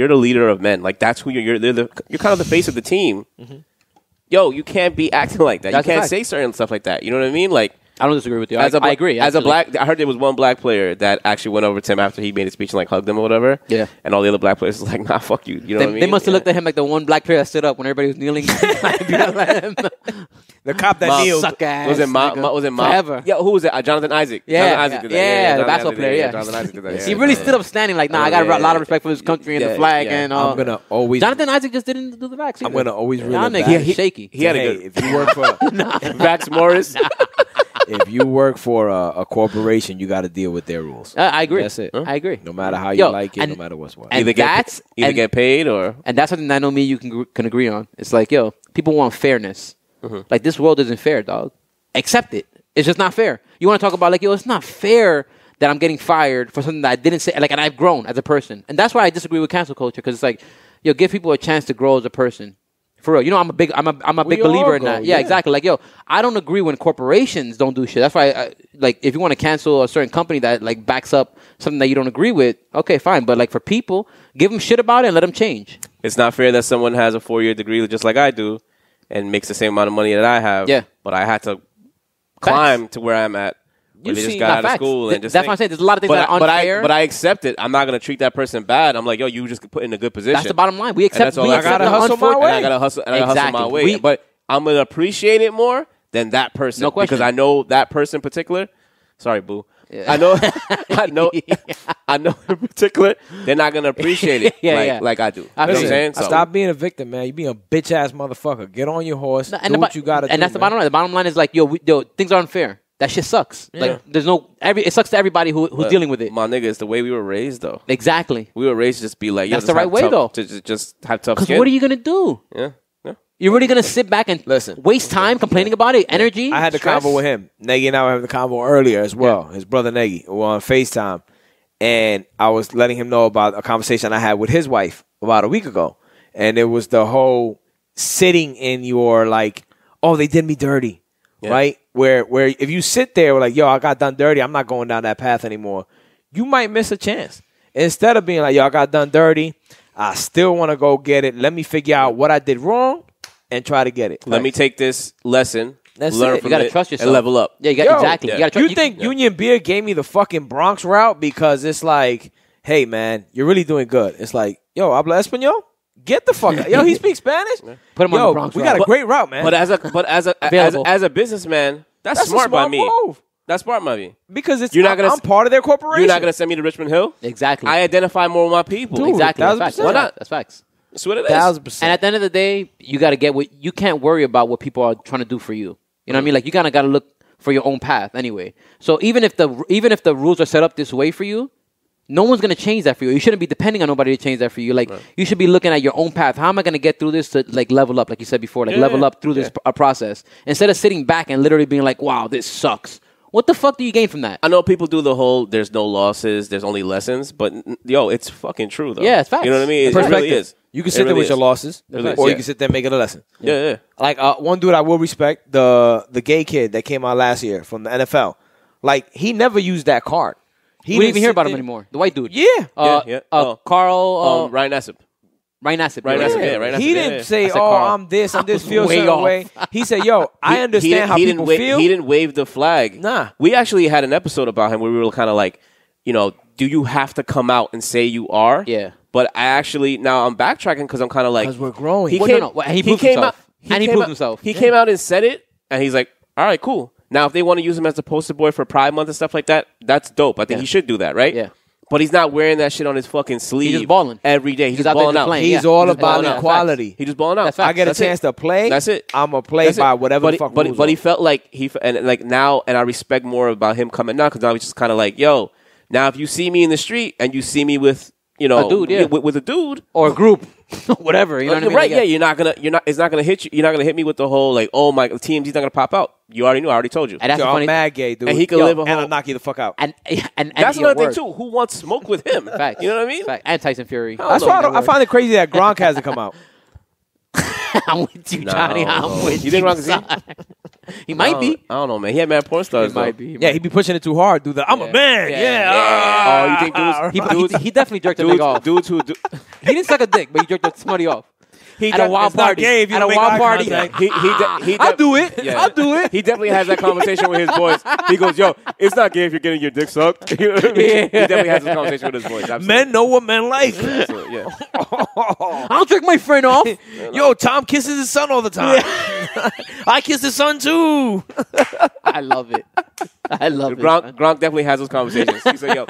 the leader of men, like that's who you're kind of the face of the team. Mm-hmm. Yo, you can't be acting like that. That's a you can't fact. say certain stuff like that. You know what I mean? Like. I don't disagree with you. I agree. As a absolutely. black, I heard there was one black player that actually went over to him after he made a speech and like hugged him or whatever. Yeah. And all the other black players was like, nah, fuck you. You know what I mean? They must have looked at him like the one black player that stood up when everybody was kneeling. the cop that Mom, kneeled. Suck ass. Was it Ma? nigga. Was it Ma? Forever. Yeah, who was it? Jonathan Isaac. Yeah, Jonathan Isaac did that. yeah, the Jonathan basketball Isaac player. did that. Yeah, Jonathan Isaac did that. He really stood up standing like, nah, I got a lot of respect for his country and the flag and all. I'm gonna always. Jonathan Isaac just didn't do the vaccine. I'm gonna always Y'all really. niggas shaky. He had a Hey, good. if you work for Vax Morris. if you work for a corporation, you got to deal with their rules. I agree. That's it. I agree. No matter how you Yo, like it, and- no matter what's what. and Either get paid or And that's something that I know me and you can agree on. It's like, yo, people want fairness. Like, this world isn't fair, dog. Accept it. It's just not fair. You want to talk about, like, yo, it's not fair that I'm getting fired for something that I didn't say. Like, and I've grown as a person. And that's why I disagree with cancel culture, because it's like, yo, give people a chance to grow as a person. For real. You know, I'm a big We believer all in that. grow, Yeah, yeah. exactly. Like, yo, I don't agree when corporations don't do shit. That's why, like, if you want to cancel a certain company that, like, backs up something that you don't agree with, okay, fine. But, like, for people, give them shit about it and let them change. it's not fair that someone has a 4-year degree just like I do and makes the same amount of money that I have. Yeah. But I had to climb to where I'm at. Where they just got out of school and just That's what I'm saying. There's a lot of things that are unfair. But I accept it. I'm not going to treat that person bad. I'm like, yo, you just put in a good position. That's the bottom line. We And accept. that's all We I accept gotta the hustle my unfor- way. And I gotta hustle. And I gotta hustle my Exactly. way. But I'm gonna appreciate it more than that person. No question. Because I know that person in particular. Sorry, boo. Yeah. I know in particular. They're not gonna appreciate it like I do. You know what I'm Listen, saying? So, Stop being a victim, man. You being a bitch ass motherfucker. Get on your horse. And do the what bo- you gotta do. and that's the man. bottom line. The bottom line is like, yo, things are unfair. That shit sucks. Like, there's no it sucks to everybody who's dealing with it. my nigga, it's the way we were raised, though. Exactly. We were raised to just be like, yo, That's just the right have way, tough- though. To just have tough Because skin. what are you gonna do? Yeah. Yeah. You're really gonna sit back and Listen. waste time complaining about it? Energy. I had the stress? convo with him. Negi and I were having the convo earlier as well. His brother Negi. We were on FaceTime. And I was letting him know about a conversation I had with his wife about a week ago. And it was the whole sitting in your, like, oh, they did me dirty. Yeah. Right? Where if you sit there like, yo, I got done dirty, I'm not going down that path anymore, you might miss a chance. Instead of being like, yo, I got done dirty, I still want to go get it. Let me figure out what I did wrong and try to get it. Let me take this lesson, That's learn it. from You gotta it, trust yourself and level up. Yeah, you got Yo, exactly. yeah. You gotta trust. You think Union Beer gave me the fucking Bronx route because it's like, hey, man, you're really doing good. It's like, yo, habla español? Get the fuck out. Yo, he speaks Spanish? Put him on Yo, the Bronx we route. got a great route, man. But as a businessman, that's That's a smart by smart me. move. That's smart by me. Because it's You're not gonna I'm part of their corporation. You're not going to send me to Richmond Hill? Exactly. I identify more with my people. Dude, exactly. That's 1000%. facts. Why not? That's facts. That's what it is. 1,000%. And at the end of the day, you got to get what you can't worry about what people are trying to do for you. You know what I mean? Like, you kind of got to look for your own path anyway. So even if the rules are set up this way for you, no one's going to change that for you. You shouldn't be depending on nobody to change that for you. Like, you should be looking at your own path. How am I going to get through this to, like, level up, like you said before, like, level up through this process instead of sitting back and literally being like, wow, this sucks. What the fuck do you gain from that? I know people do the whole there's no losses, there's only lessons, but yo, it's fucking true though. Yeah, it's facts. You know what I mean? It Perspective. really is. You can It sit there really with your is. losses, Really is, or yeah. you can sit there and make it a lesson. Yeah. Like one dude I will respect, the gay kid that came out last year from the NFL. Like, he never used that card. We don't didn't even hear sit about him there- anymore. The white dude. Yeah. Yeah. Oh. Carl. Ryan Nassib. Ryan Nassib. Ryan Yeah. Nassib, yeah, Ryan Nassib, He yeah, didn't yeah. say, I said oh, Carl. I'm this, I'm this, I feel was way certain off. way. He said, yo, I understand how people feel. He didn't wave the flag. Nah. We actually had an episode about him where we were kind of like, you know, do you have to come out and say you are? Yeah. But I actually, now I'm backtracking because I'm kind of like. 'Cause we're growing. He Well, came, no, no. He proved came himself. out. And he came proved out- himself. He came out and said it, and he's like, all right, cool. Now, if they want to use him as a poster boy for Pride Month and stuff like that, that's dope. I think Yeah. he should do that, right? Yeah. But he's not wearing that shit on his fucking sleeve. just balling. every day. He's He's just out there balling just out. playing. He's Yeah. all He's about balling out. equality. He's just balling out. That's facts. I get a That's chance it. to play. That's it. I'm gonna play That's by it. whatever but the fuck. But, rules but he are. felt like and like now, and I respect more about him coming now because now he's just kind of like, yo, now if you see me in the street and you see me with, you know, A dude, yeah. with a dude Or a group. whatever. You know what I mean? Right? Yeah, you're not gonna. It's not gonna hit you. You're not gonna hit me with the whole like, oh my, TMZ's not gonna pop out. You already knew. I already told you. And that's the I'm funny. mad gay, dude. And he could live a and whole. I'll knock you the fuck out. And That's your another thing word. too. Who wants smoke with him? Fact. You know what I mean? Fact. And Tyson Fury. That's why I find it crazy that Gronk hasn't come out. I'm with you, Johnny. I'm with You think Gronk is son. He might be. I don't know, man. He had mad porn stars. He might be. Yeah, he be pushing it too hard, dude. I'm a man. Oh, you think dudes? He definitely jerked a nigga off. Dudes who do. He didn't suck a dick, but he jerked the smutty off. He At a wild it's not party. gay if you At don't a make wild eye party. contact. I'll do it. Yeah. I'll do it. He definitely has that conversation with his boys. He goes, "Yo, it's not gay if you're getting your dick sucked." You know what I mean? He definitely has this conversation with his boys. Absolutely. Men know what men like. Absolutely, yeah. I'll jerk my friend off. Yo, Tom kisses his son all the time. I kiss his son too. I love it. I love it. Gronk definitely has those conversations. He's like, "Yo,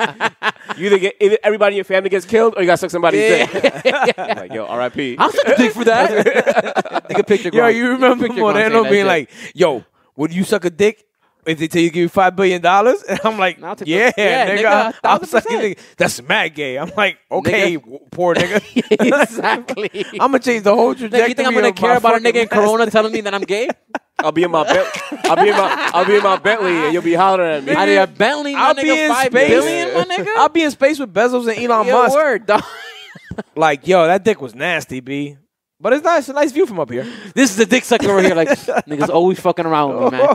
either everybody in your family gets killed, or you got to suck somebody's dick." I'm like, yo, R.I.P. I'll suck a dick for that. Take a picture. Yo, Gronk. you remember Picture Gronk saying Moreno that being shit. like, "Yo, would you suck a dick if they tell you to give you $5 billion?" And I'm like, I'll take "Yeah, that. nigga, Nigga, I'm sucking 1000%. dick." That's mad gay. I'm like, "Okay, poor nigga." Exactly. I'm gonna change the whole trajectory. Nigga, you think I'm gonna of care my about a nigga in fucking Corona telling me that I'm gay? I'll be in my I'll be in my Bentley, and you'll be hollering at me. Out of your Bentley, my I'll be nigga, in $5 space. billion, my nigga. I'll be in space with Bezos and Elon Your Musk. word, dog. Like, yo, that dick was nasty, B. But it's nice. It's a nice view from up here. This is the dick sucker over here. Like, niggas always fucking around with me, man.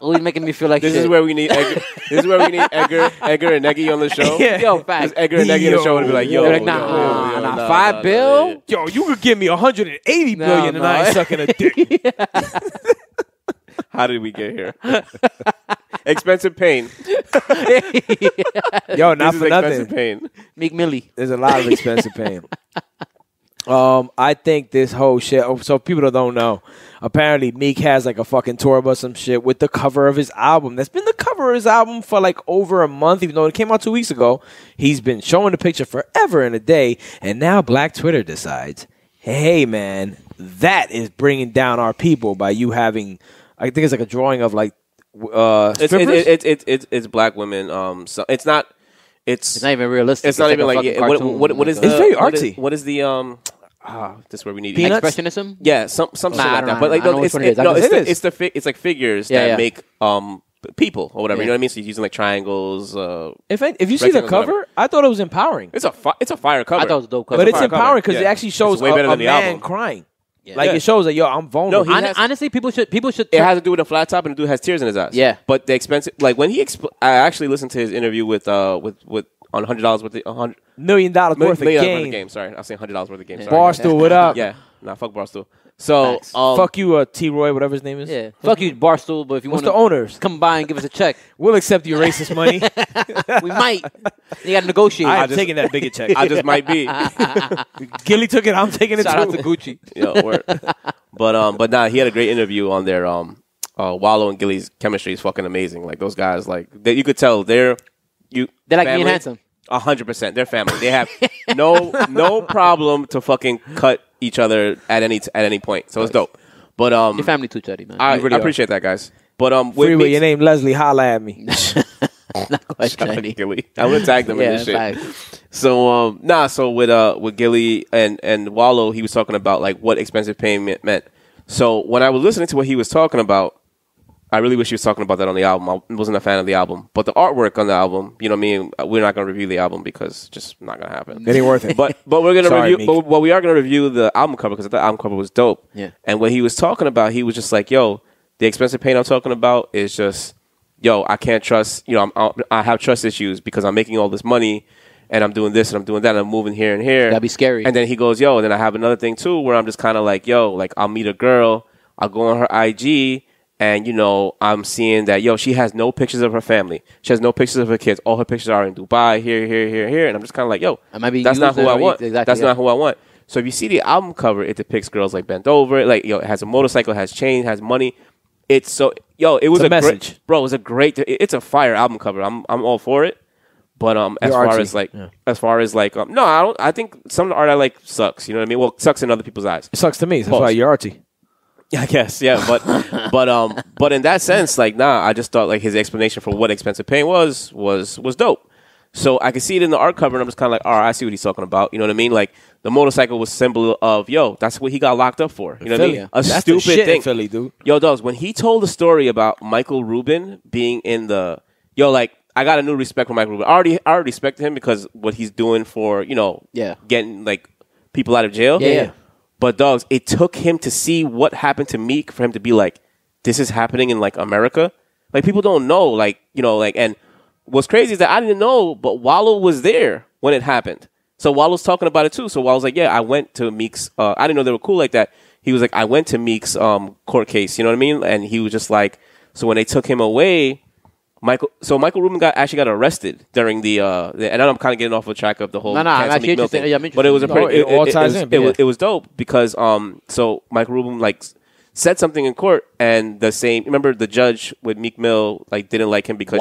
Always making me feel like This shit. is where we need Edgar. This is where we need Edgar and Neggy on the show. Yeah. Yo, Because fact. Edgar and Neggy on the show would be like, yo, They're like, yo, nah, yo, nah, $5 bill? yeah. Yo, you could give me 180 No, billion and I ain't no. sucking a dick. How did we get here? Expensive pain. Yo, not This for is nothing. expensive pain. Meek Millie. There's a lot of expensive pain. I think this whole shit. So people that don't know, apparently Meek has like a fucking tour bus, some shit with the cover of his album. That's been the cover of his album for like over a month, even though it came out 2 weeks ago. He's been showing the picture forever and a day, and now Black Twitter decides, hey man, that is bringing down our people by you having. I think it's like a drawing of like strippers. It's black women. So it's not. It's not even realistic. It's not even like a what is It's the very artsy. What is the this is where we need Peanuts? expressionism? Yeah, some shit I like don't that. know. But like I don't know it's which one it is. I no, just- it's like figures Yeah, that yeah. make people or whatever. Yeah. You know what I mean? So he's using like triangles. If you see the rectangles, cover, whatever. I thought it was empowering. It's a fire cover. I thought it was a dope cover. But it's fire cover. empowering because it Yeah. actually shows It's way better a than the man album. crying. Yeah. Like Yeah. it shows that yo, I'm vulnerable. No, he has- Honestly, people should. It has to do with a flat top, and the dude has tears in his eyes. Yeah. But the expensive, like when he, I actually listened to his interview with on $100 worth of $100 $1 million worth of million game. game. Sorry, I was saying $100 worth of game. Sorry. Barstool, what up? Yeah, nah, fuck Barstool. So Facts. Fuck you, T. Roy, whatever his name is. Yeah. Fuck you, Barstool. But if you What's want the owners? come by and give us a check, We'll accept your racist money. we might. You got to negotiate. I'm taking that bigot check. I just might be. Gilly took it. I'm taking it Shout out too. to Gucci. Yo, word. But nah, he had a great interview on their Wallow and Gilly's chemistry is fucking amazing. Like those guys, like you could tell they're They're like me and family. Handsome. 100%. They're family. They have no problem to fucking cut each other at any point. So it's dope. But Your family too, Chetty, man. I You really are. appreciate that, guys. But with Freeway, Meek's- your name Leslie. Holla at me. Not quite Shout out to Chetty. Gilly. I would tag them in Yeah, this shit. facts. So so with Gilly and Wallow, he was talking about like what expensive pain meant. So when I was listening to what he was talking about, I really wish he was talking about that on the album. I wasn't a fan of the album, but the artwork on the album, you know what I mean. We're not going to review the album because it's just not going to happen. It ain't worth it. But we're going to Sorry, review. Meek. But we are going to review the album cover because the album cover was dope. Yeah. And what he was talking about, he was just like, "Yo, the expensive pain I'm talking about is just, yo, I can't trust. You know, I have trust issues because I'm making all this money, and I'm doing this and I'm doing that. And I'm moving here and here. That'd be scary. And then he goes, yo, and then I have another thing too where I'm just kind of like, yo, like I'll meet a girl, I'll go on her IG, and you know, I'm seeing that, yo, she has no pictures of her family. She has no pictures of her kids. All her pictures are in Dubai, here. And I'm just kind of like, yo, I might be that's not who used I or- want. exactly, That's yeah. not who I want. So if you see the album cover, it depicts girls like bent over, like, yo, it has a motorcycle, has chains, has money. It's so, yo, it was It's a a message. great, bro. It was a great. It's a fire album cover. I'm all for it. But as You're far artsy. as like, Yeah. no, I don't. I think some of the art I like sucks. You know what I mean? Well, it sucks in other people's eyes. It sucks to me. That's Pause. why you're artsy. I guess, yeah. But in that sense, like, nah. I just thought like his explanation for what expensive pain was dope. So I can see it in the art cover, and I'm just kind of like, all right, I see what he's talking about. You know what I mean? Like the motorcycle was symbol of, yo, that's what he got locked up for. You know what I mean? A That's stupid the shit thing. in Philly, dude. Yo, dogs, when he told the story about Michael Rubin being in the, yo, like, I got a new respect for Michael Rubin. I already respected him because what he's doing for, you know, getting like people out of jail. Yeah. But dogs, it took him to see what happened to Meek for him to be like, this is happening in like America. Like people don't know, like, you know, like, and what's crazy is that I didn't know, but Wallow was there when it happened. So Wallow's talking about it too. So Wallow's like, yeah, I went to Meek's, I didn't know they were cool like that. He was like, I went to Meek's court case, you know what I mean? And he was just like, so when they took him away, Michael Rubin actually got arrested during the and I'm kind of getting off the track of the whole I'm Meek Mill interested. thing. Yeah, I'm interested. But it was a pretty, it all ties in, but it was dope because so Michael Rubin like said something in court, and the same. Remember the judge with Meek Mill like didn't like him because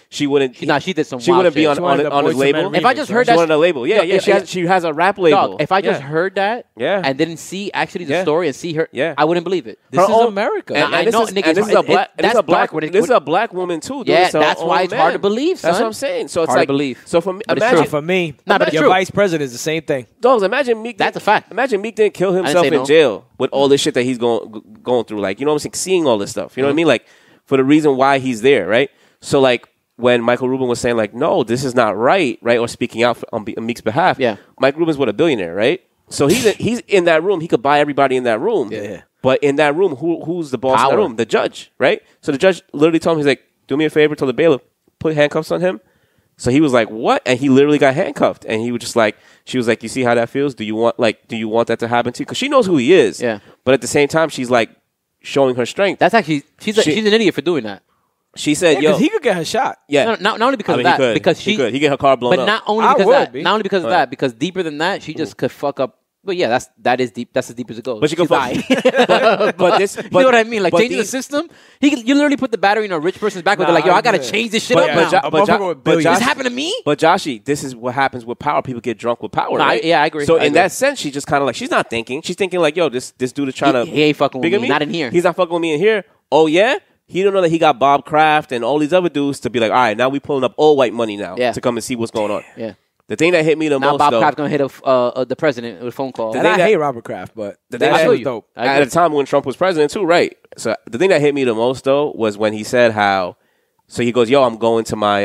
she wouldn't. She did some. She wild wouldn't be shit. on his label. If I just heard she that, wanted a label. Yeah. She has a rap label. Dog, if I just heard that, Yeah. and didn't see actually the story and see her, Yeah. I wouldn't believe it. This is America. And I this know, is, nigga, and this is a black. that's dark when it- This is a black woman too. Dude. Yeah, It's her that's own why it's hard man. to believe, That's son. what I'm saying. So it's Hard to like believe. So for me, But it's imagine true. For me, Nah, but it's your true. vice president is the same thing. dogs. Imagine Meek. That's a fact. Imagine Meek didn't kill didn't himself say in no. jail with all this shit that he's going through. Like, you know what I'm saying? Seeing all this stuff. You know what I mean? Like, for the reason why he's there, right? So, like, when Michael Rubin was saying, like, no, this is not right, or speaking out on Meek's behalf, Yeah. Mike Rubin's a billionaire, right? So he's in that room. He could buy everybody in that room. Yeah. But in that room, who's the boss in Power. that room? The judge, right? So the judge literally told him, he's like, do me a favor, told the bailiff, put handcuffs on him. So he was like, what? And he literally got handcuffed. And he was just like, she was like, you see how that feels? Do you want that to happen to you? Because she knows who he is. Yeah. But at the same time, she's like showing her strength. That's actually she's an idiot for doing that. She said, yo. Because he could get her shot. Yeah. No, not only because I mean, of that, he could. because He could. He get her car blown but up. not only I because would of that, be. not only because of that, because deeper than that, she just could fuck up. But yeah, that is deep. That's as deep as it goes. But she could fuck. die. but this, You know what I mean? Like but changing the these- system. You literally put the battery in a rich person's back. They're like, yo, I gotta change this shit But- up but now. Jo- but Jo- but This Josh- happened to me. But Joshy, this is what happens with power. People get drunk with power, No, right? I agree. So I in agree. that sense, she just kind of like, she's not thinking. She's thinking like, yo, this dude is trying to. He ain't fucking with bigger me. Not in here. He's not fucking with me in here. Oh yeah. He don't know that he got Bob Kraft and all these other dudes to be like, all right, now we pulling up all white money now Yeah. to come and see what's going on. Yeah. The thing that hit me the Now most, Bob though, Kraft gonna hit the president with a phone call. The And thing I that- hate Robert Kraft, but thing that that- shit I was feel dope. I at agree. the time when Trump was president too, right? So the thing that hit me the most though was when he said how, so he goes, yo, I'm going to my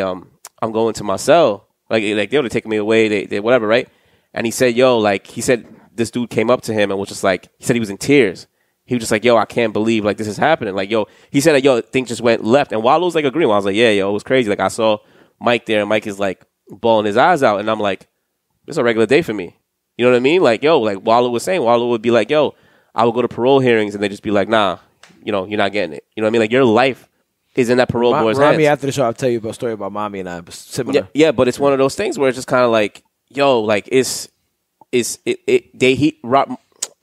cell, like they were taking me away, they whatever, right? And he said, yo, like he said, this dude came up to him and was just like, he said he was in tears. He was just like, yo, I can't believe like this is happening. Like, yo, he said, like, yo, things just went left. And Wallow was like agreeing. I was like, yeah, yo, it was crazy. Like I saw Mike there, and Mike is like bawling his eyes out, and I'm like, it's a regular day for me. You know what I mean? Like, yo, like Wallow was saying, Wallow would be like, yo, I would go to parole hearings, and they just be like, nah, you know, you're not getting it. You know what I mean? Like your life is in that parole board's hands. Mommy, after the show, I'll tell you about a story about Mommy and I. Similar. Yeah, but it's one of those things where it's just kind of like, yo, like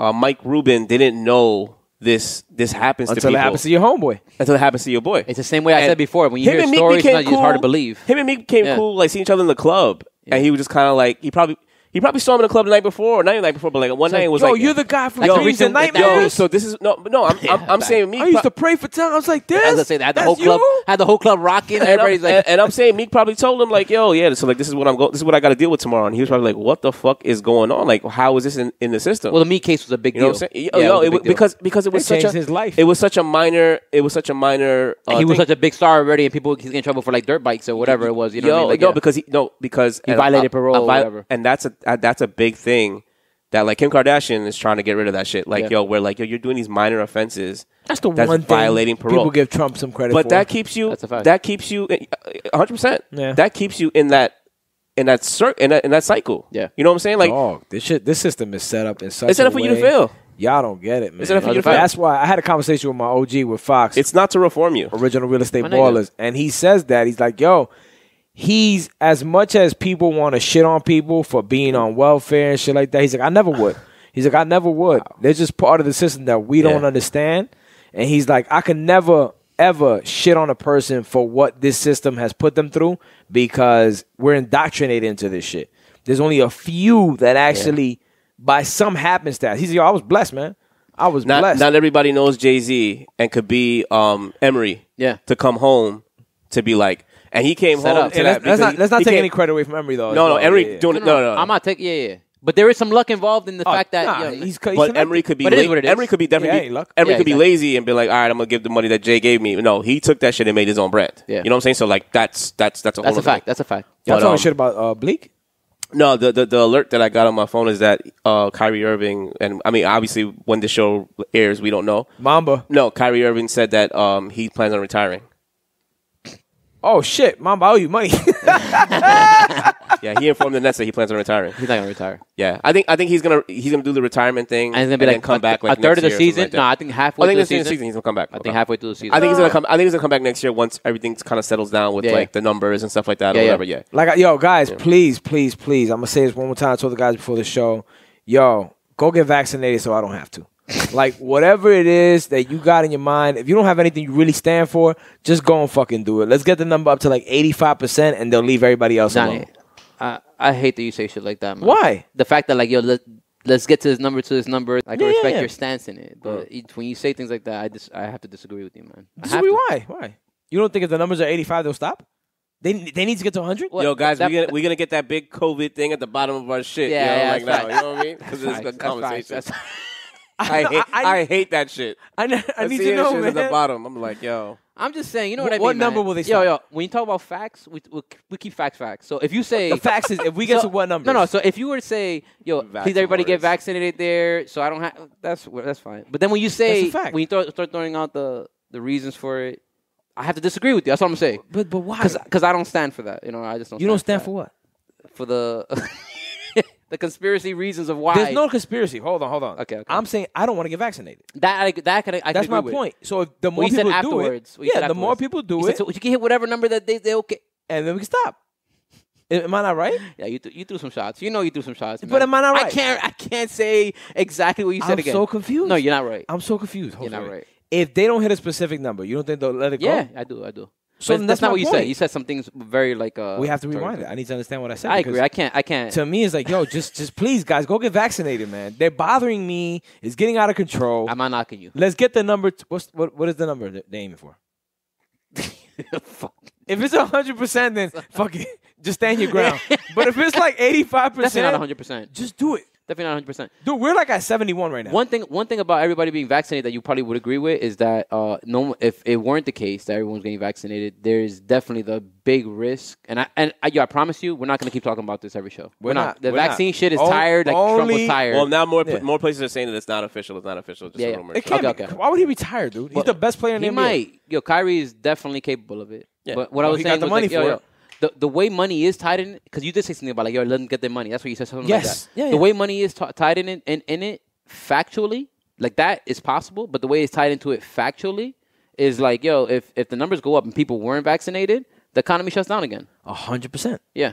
Mike Rubin didn't know this happens to Until people. it happens to your homeboy. Until it happens to your boy. It's the same way I And said before. When you him hear and Meek stories, became sometimes it's hard to believe. Him and Meek became Yeah. cool, like seeing each other in the club, and he was just kind of like he probably saw him in the club the night before, or not even the night before, but like one night it was Yo, like, you're the guy from Like the Dreams recent- and that- Nightmares. yo. So this is no. I'm saying Meek. I used to pray for times like this. I was gonna say that That's had the whole club rocking. And Everybody's like, I'm saying Meek probably told him like, yo, yeah. So like this is what this is what I got to deal with tomorrow, and he was probably like, what the fuck is going on? Like, how is this in the system? well, the Meek case was a big You know deal. what I'm saying? Yeah, Yo, it was a big deal. because it was It such changed a his life. It was such a minor. And he was thing. such a big star already, and he's getting in trouble for like dirt bikes or whatever it was. You know what I mean? Like, no, yeah. because He violated parole or whatever. and that's a big thing that like Kim Kardashian is trying to get rid of that shit. Like Yeah. where like you're doing these minor offenses. That's the That's one thing violating parole. people give Trump some credit But for. that keeps you. That's a fact. That keeps you 100%. Yeah. That keeps you in that cycle. Yeah. You know what I'm saying? Like Dog, this system is set up in such it's set a up for you to way- fail. Y'all don't get it, man. It's set up for you to fail. That's why I had a conversation with my OG with Fox, It's not to reform you. original real estate My nigga. ballers, and he says that he's like, yo, he's as much as people want to shit on people for being on welfare and shit like that. He's like, I never would. He's like, I never would. They're just part of the system that we don't Yeah. understand. And he's like, I can never ever shit on a person for what this system has put them through because we're indoctrinated into this shit. There's only a few that actually, by some happenstance, he's like, yo, I was blessed, man. I was blessed. Not everybody knows Jay-Z and could be Emery. Yeah. To come home to be like, and he came Set home up. to Let's that. not because take he came- any credit away from Emery though. No, Emery Yeah, yeah. doing it. No. I'm not taking. Yeah. But there is some luck involved in the fact that Nah, yo, he's But connected. Emery could be. But it is what it is. Emery could be definitely. Yeah, ain't luck. Emery Yeah, could be exactly. lazy and be like, all right, I'm gonna give the money that Jay gave me. No, he took that shit and made his own brand. Yeah. You know what I'm saying? So like that's a whole that's a other fact. thing. That's a fact. Y'all But, talking shit about Bleak? No, the alert that I got on my phone is that Kyrie Irving, and I mean obviously when the show airs we don't know. Mamba. No, Kyrie Irving said that he plans on retiring. Oh shit, Mamba, I owe you money. Yeah, he informed the Nets that he plans on retiring. He's not gonna retire. Yeah, I think he's gonna do the retirement thing And it's gonna be then like come back like a third of the next year or season. something No, like I think that. halfway I think through this the season. he's gonna come back. I think halfway through the season. I think he's gonna come. I think he's gonna come back next year once everything kind of settles down with Yeah. like the numbers and stuff like that Yeah, or yeah. whatever. Yeah. Like, yo, guys, please. I'm gonna say this one more time. I told the guys before the show, yo, go get vaccinated so I don't have to. Like, whatever it is that you got in your mind, if you don't have anything you really stand for, just go and fucking do it. Let's get the number up to like 85%, and they'll leave everybody else alone. I hate that you say shit like that, man. Why? The fact that like let's get to this number. I can respect yeah. your stance in it, but when you say things like that, I have to disagree with you, man. I have Disagree? to. Why? You don't think if the numbers are 85, they'll stop? They need to get to 100? What? Yo, guys, That- we're gonna get that big COVID thing at the bottom of our shit. Yeah, yeah, like that's now. facts. You know what I mean? Because it's a That's conversation. facts. I hate that shit. I need See to know, shit man. at the bottom. I'm like, yo. I'm just saying, you know what I mean. What number man? will they stop? Yo, when you talk about facts, we keep facts. So if you say The facts is, if we get to what number? No. So if you were to say, yo, please everybody get Vaxxers. vaccinated there, so I don't have. That's fine. But then when you say, That's a fact. when you start throwing out the reasons for it, I have to disagree with you. That's what I'm saying. But why? Because I don't stand for that. You know, I just don't. You don't stand that. for what? For the the conspiracy reasons of why. There's no conspiracy. Hold on. Okay. I'm saying I don't want to get vaccinated. I That's could my agree with. point. So if the more Well, you said people do afterwards. it, Well, you said the more afterwards. people do You said it, so you can hit whatever number that they okay. and then we can stop. Am I not right? Yeah, you threw some shots. You know you threw some shots. But man. am I not right? I can't say exactly what you said I'm again. so confused. No, you're not right. I'm so confused. You're Jose. not right. If they don't hit a specific number, you don't think they'll let it go? Yeah, I do. So But then that's my not what you point. said. You said some things very like. We have to rewind it. I need to understand what I said. I because agree. I can't. To me, it's like, yo, just please, guys, go get vaccinated, man. They're bothering me. It's getting out of control. I'm not knocking you. Let's get the number. What is the number they're aiming for? Fuck. If it's 100%, then fuck it. Just stand your ground. But if it's like 85%, Definitely not 100%. just do it. Definitely not 100%. Dude, we're like at 71 right now. One thing about everybody being vaccinated that you probably would agree with is that if it weren't the case that everyone's getting vaccinated, there's definitely the big risk. And I promise you, we're not going to keep talking about this every show. We're not. The We're vaccine not. shit is tired. Like Trump was Only- tired. Well, now more Yeah. places are saying that it's not official. It's not official. Just Yeah, a yeah. rumor. It can't Okay. be. Why would he retire, dude? He's the best player in the he NBA. might. Yo, Kyrie is definitely capable of it. Yeah. But what I Well, was he got saying the was money like, yo, for yo, it. the way money is tied in it, because you did say something about like, yo, let them get their money. That's what you said, something Yes. like that. Yeah, the yeah. way money is tied in it factually, like that is possible, but the way it's tied into it factually is like, yo, if the numbers go up and people weren't vaccinated, the economy shuts down again. 100%. Yeah.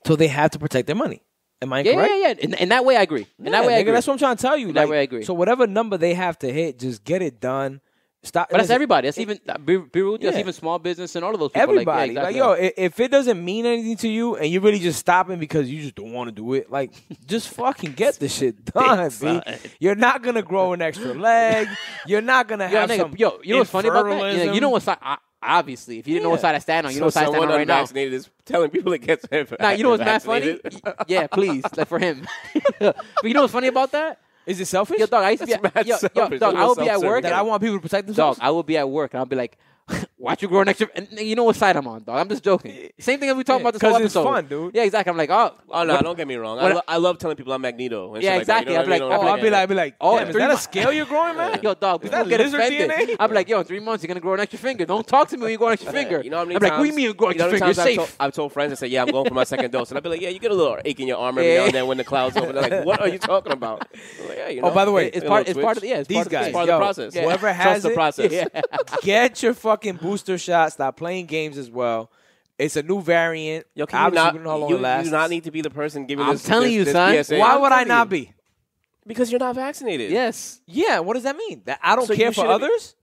So they have to protect their money. Am I Yeah, incorrect? yeah. In that way, I agree. In that way, I nigga, agree. that's what I'm trying to tell you. In that way, I agree. So whatever number they have to hit, just get it done. Stop. But that's listen, everybody. That's even be rude. That's Yeah. even small business and all of those people. Everybody. Like, Like, yeah, exactly. yo, if it doesn't mean anything to you and you're really just stopping because you just don't want to do it, like, just fucking get the shit done, B. You're not going to grow an extra leg. You're not going to Yo, have nigga, some yo, you know what's funny about that? infertilism. You know what side? Obviously, if you didn't know what side I stand on, you know what So side I stand someone on right now. unvaccinated is telling people to get Now, you know what's mad funny? vaccinated? Yeah, please, like for him. But you know what's funny about that? Is it selfish? Yo, dog, I used to be That's at, mad yo, selfish. dog, I would be at Self-serving. work. that I want people to protect themselves? Dog, I would be at work and I'll be like, watch you grow an extra. And you know what side I'm on, dog. I'm just joking. Same thing as we talk Yeah, about this whole 'cause it's episode. fun, dude. Yeah, exactly. I'm like, oh, Oh no, what- don't get me wrong. what- I love telling people I'm Magneto. And Yeah, shit like that. exactly. You know I'd be what I like, mean? Oh, I'll be like, Oh, damn, is 3 that a months- scale you're growing, man? Yo, dog, Is people that get lizard offended. DNA? I'm like, yo, in 3 months, you're going to grow an extra finger. Don't talk to me when you grow an extra finger. You know how many I'm times? like, what do you mean you grow an you know extra how finger? many You're times safe. I've told friends, I say, yeah, I'm going for my second dose. And I'll be like, yeah, you get a little ache in your arm every now and then when the clouds open. They're like, what are you talking about? I'm like, yeah, you know, Oh, by the way, It's a part little of the, twitch. yeah, it's These part of the- guys, It's part yo, of the process. whoever Trust has the it, process. get your fucking booster shot. Stop playing games as well. It's a new variant. Yo, can you Obviously, not? we don't know how long You it lasts. do not need to be the person giving I'm this. telling you, this son. PSA. Why I'm would I telling not you. be? Because you're not vaccinated. Yes. Yeah, what does that mean? That I don't So care you for shouldn't be- others?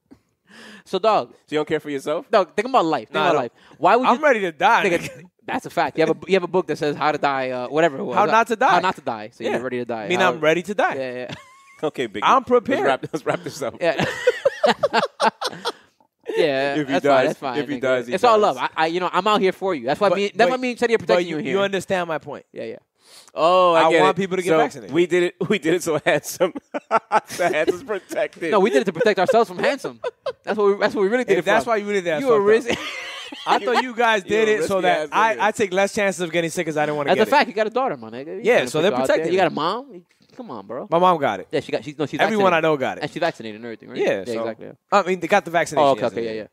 So, dog, So you don't care for yourself? dog, think about life. Think Nah, I about don't. life. Why would you? I'm ready to die. Nigga, nigga. that's a fact. You have a book that says how to die, whatever it was. How not to die. How not to die. So Yeah. you're ready to die. I mean, How- I'm ready to die. Yeah, yeah. Okay, big. I'm prepared. Let's wrap this up. Yeah. Yeah, If he that's dies- fine. That's fine. if he nigga. dies, he it's all dies. love. I'm out here for you. That's why me and Teddy are protecting you here. You understand my point. Yeah. Oh, I get want it. people to get So vaccinated. We did it so handsome. So Hansom's protected. No, we did it to protect ourselves from Handsome. That's what we really did. If that's why you really did, you were risen. I thought you guys did You're a it so risky that ass nigga. I take less chances of getting sick because I didn't want to As get a it. fact, you got a daughter, my nigga. Yeah, Can't so put they're you out there. protecting You got me. a mom. Come on, bro. My mom got it. Yeah, she's Everyone vaccinated. I know got it. And she's vaccinated and everything, right? Yeah, yeah, so- exactly. Yeah. I mean, they got the vaccination. Oh, okay, yesterday. yeah.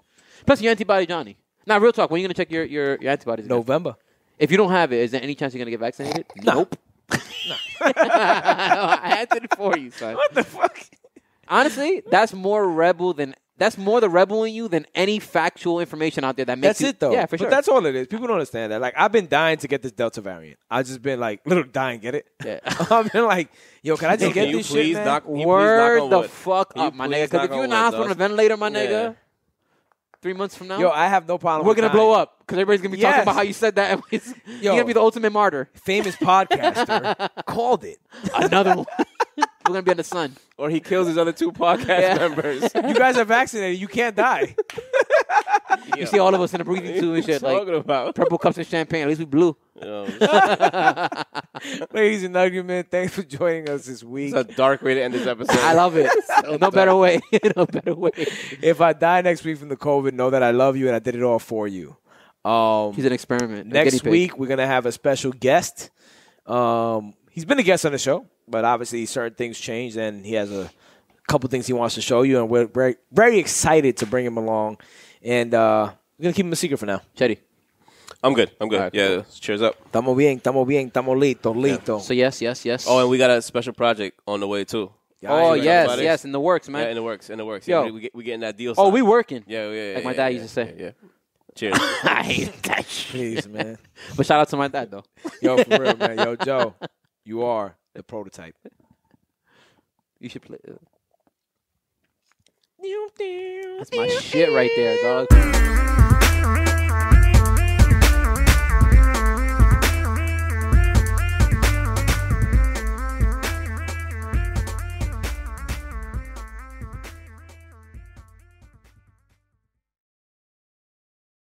Plus, your antibody, Johnny. Now, real talk. When are you gonna check your antibodies? again? November. If you don't have it, is there any chance you're gonna get vaccinated? No. Nope. I answered it for you, son. What the fuck? Honestly, that's more the rebel in you than any factual information out there that makes That's you. it, though. Yeah, for sure. But that's all it is. People don't understand that. Like, I've been dying to get this Delta variant. I've just been like, little dying, get it? Yeah. I've been like, yo, can I just get Can you this please shit, man? knock- Can you please Word knock on the wood? fuck Can you up, my please nigga. Because knock if you're on in the wood, hospital on a dog? ventilator, my Yeah. nigga, 3 months from now, Yo, I have no problem we're with gonna dying. blow up because everybody's gonna be talking Yes. about how you said that. You're Yo. gonna be the ultimate martyr. Famous podcaster called it. Another one. We're gonna be on the sun. Or he kills his other two podcast members. You guys are vaccinated. You can't die. You see all of us in the breathing tube and shit, like talking about? purple cups of champagne. At least we blue. Yo, Ladies and gentlemen, thanks for joining us this week. it's a dark way to end this episode. I love it. No better way. No better way. If I die next week from the COVID, know that I love you and I did it all for you. He's an experiment. a guinea Next pig. week, we're going to have a special guest. He's been a guest on the show, but obviously certain things changed, and he has a couple things he wants to show you, and we're very, very excited to bring him along. And we're going to keep him a secret for now. Chetty. I'm good. I'm good. All right, Yeah, cheers up. Estamos bien, listo. So yes. Oh, and we got a special project on the way too. Oh you yes, about it? yes, in the works, man. Yeah, in the works. Yo. Yeah, we getting that deal. Oh, signed. we working. Yeah. Like my dad used to say. Yeah. Cheers. I hate that shit. Please, man. But shout out to my dad though. Yo, for real, man. Yo, Joe, you are the prototype. You should play. That's my shit right there, dog.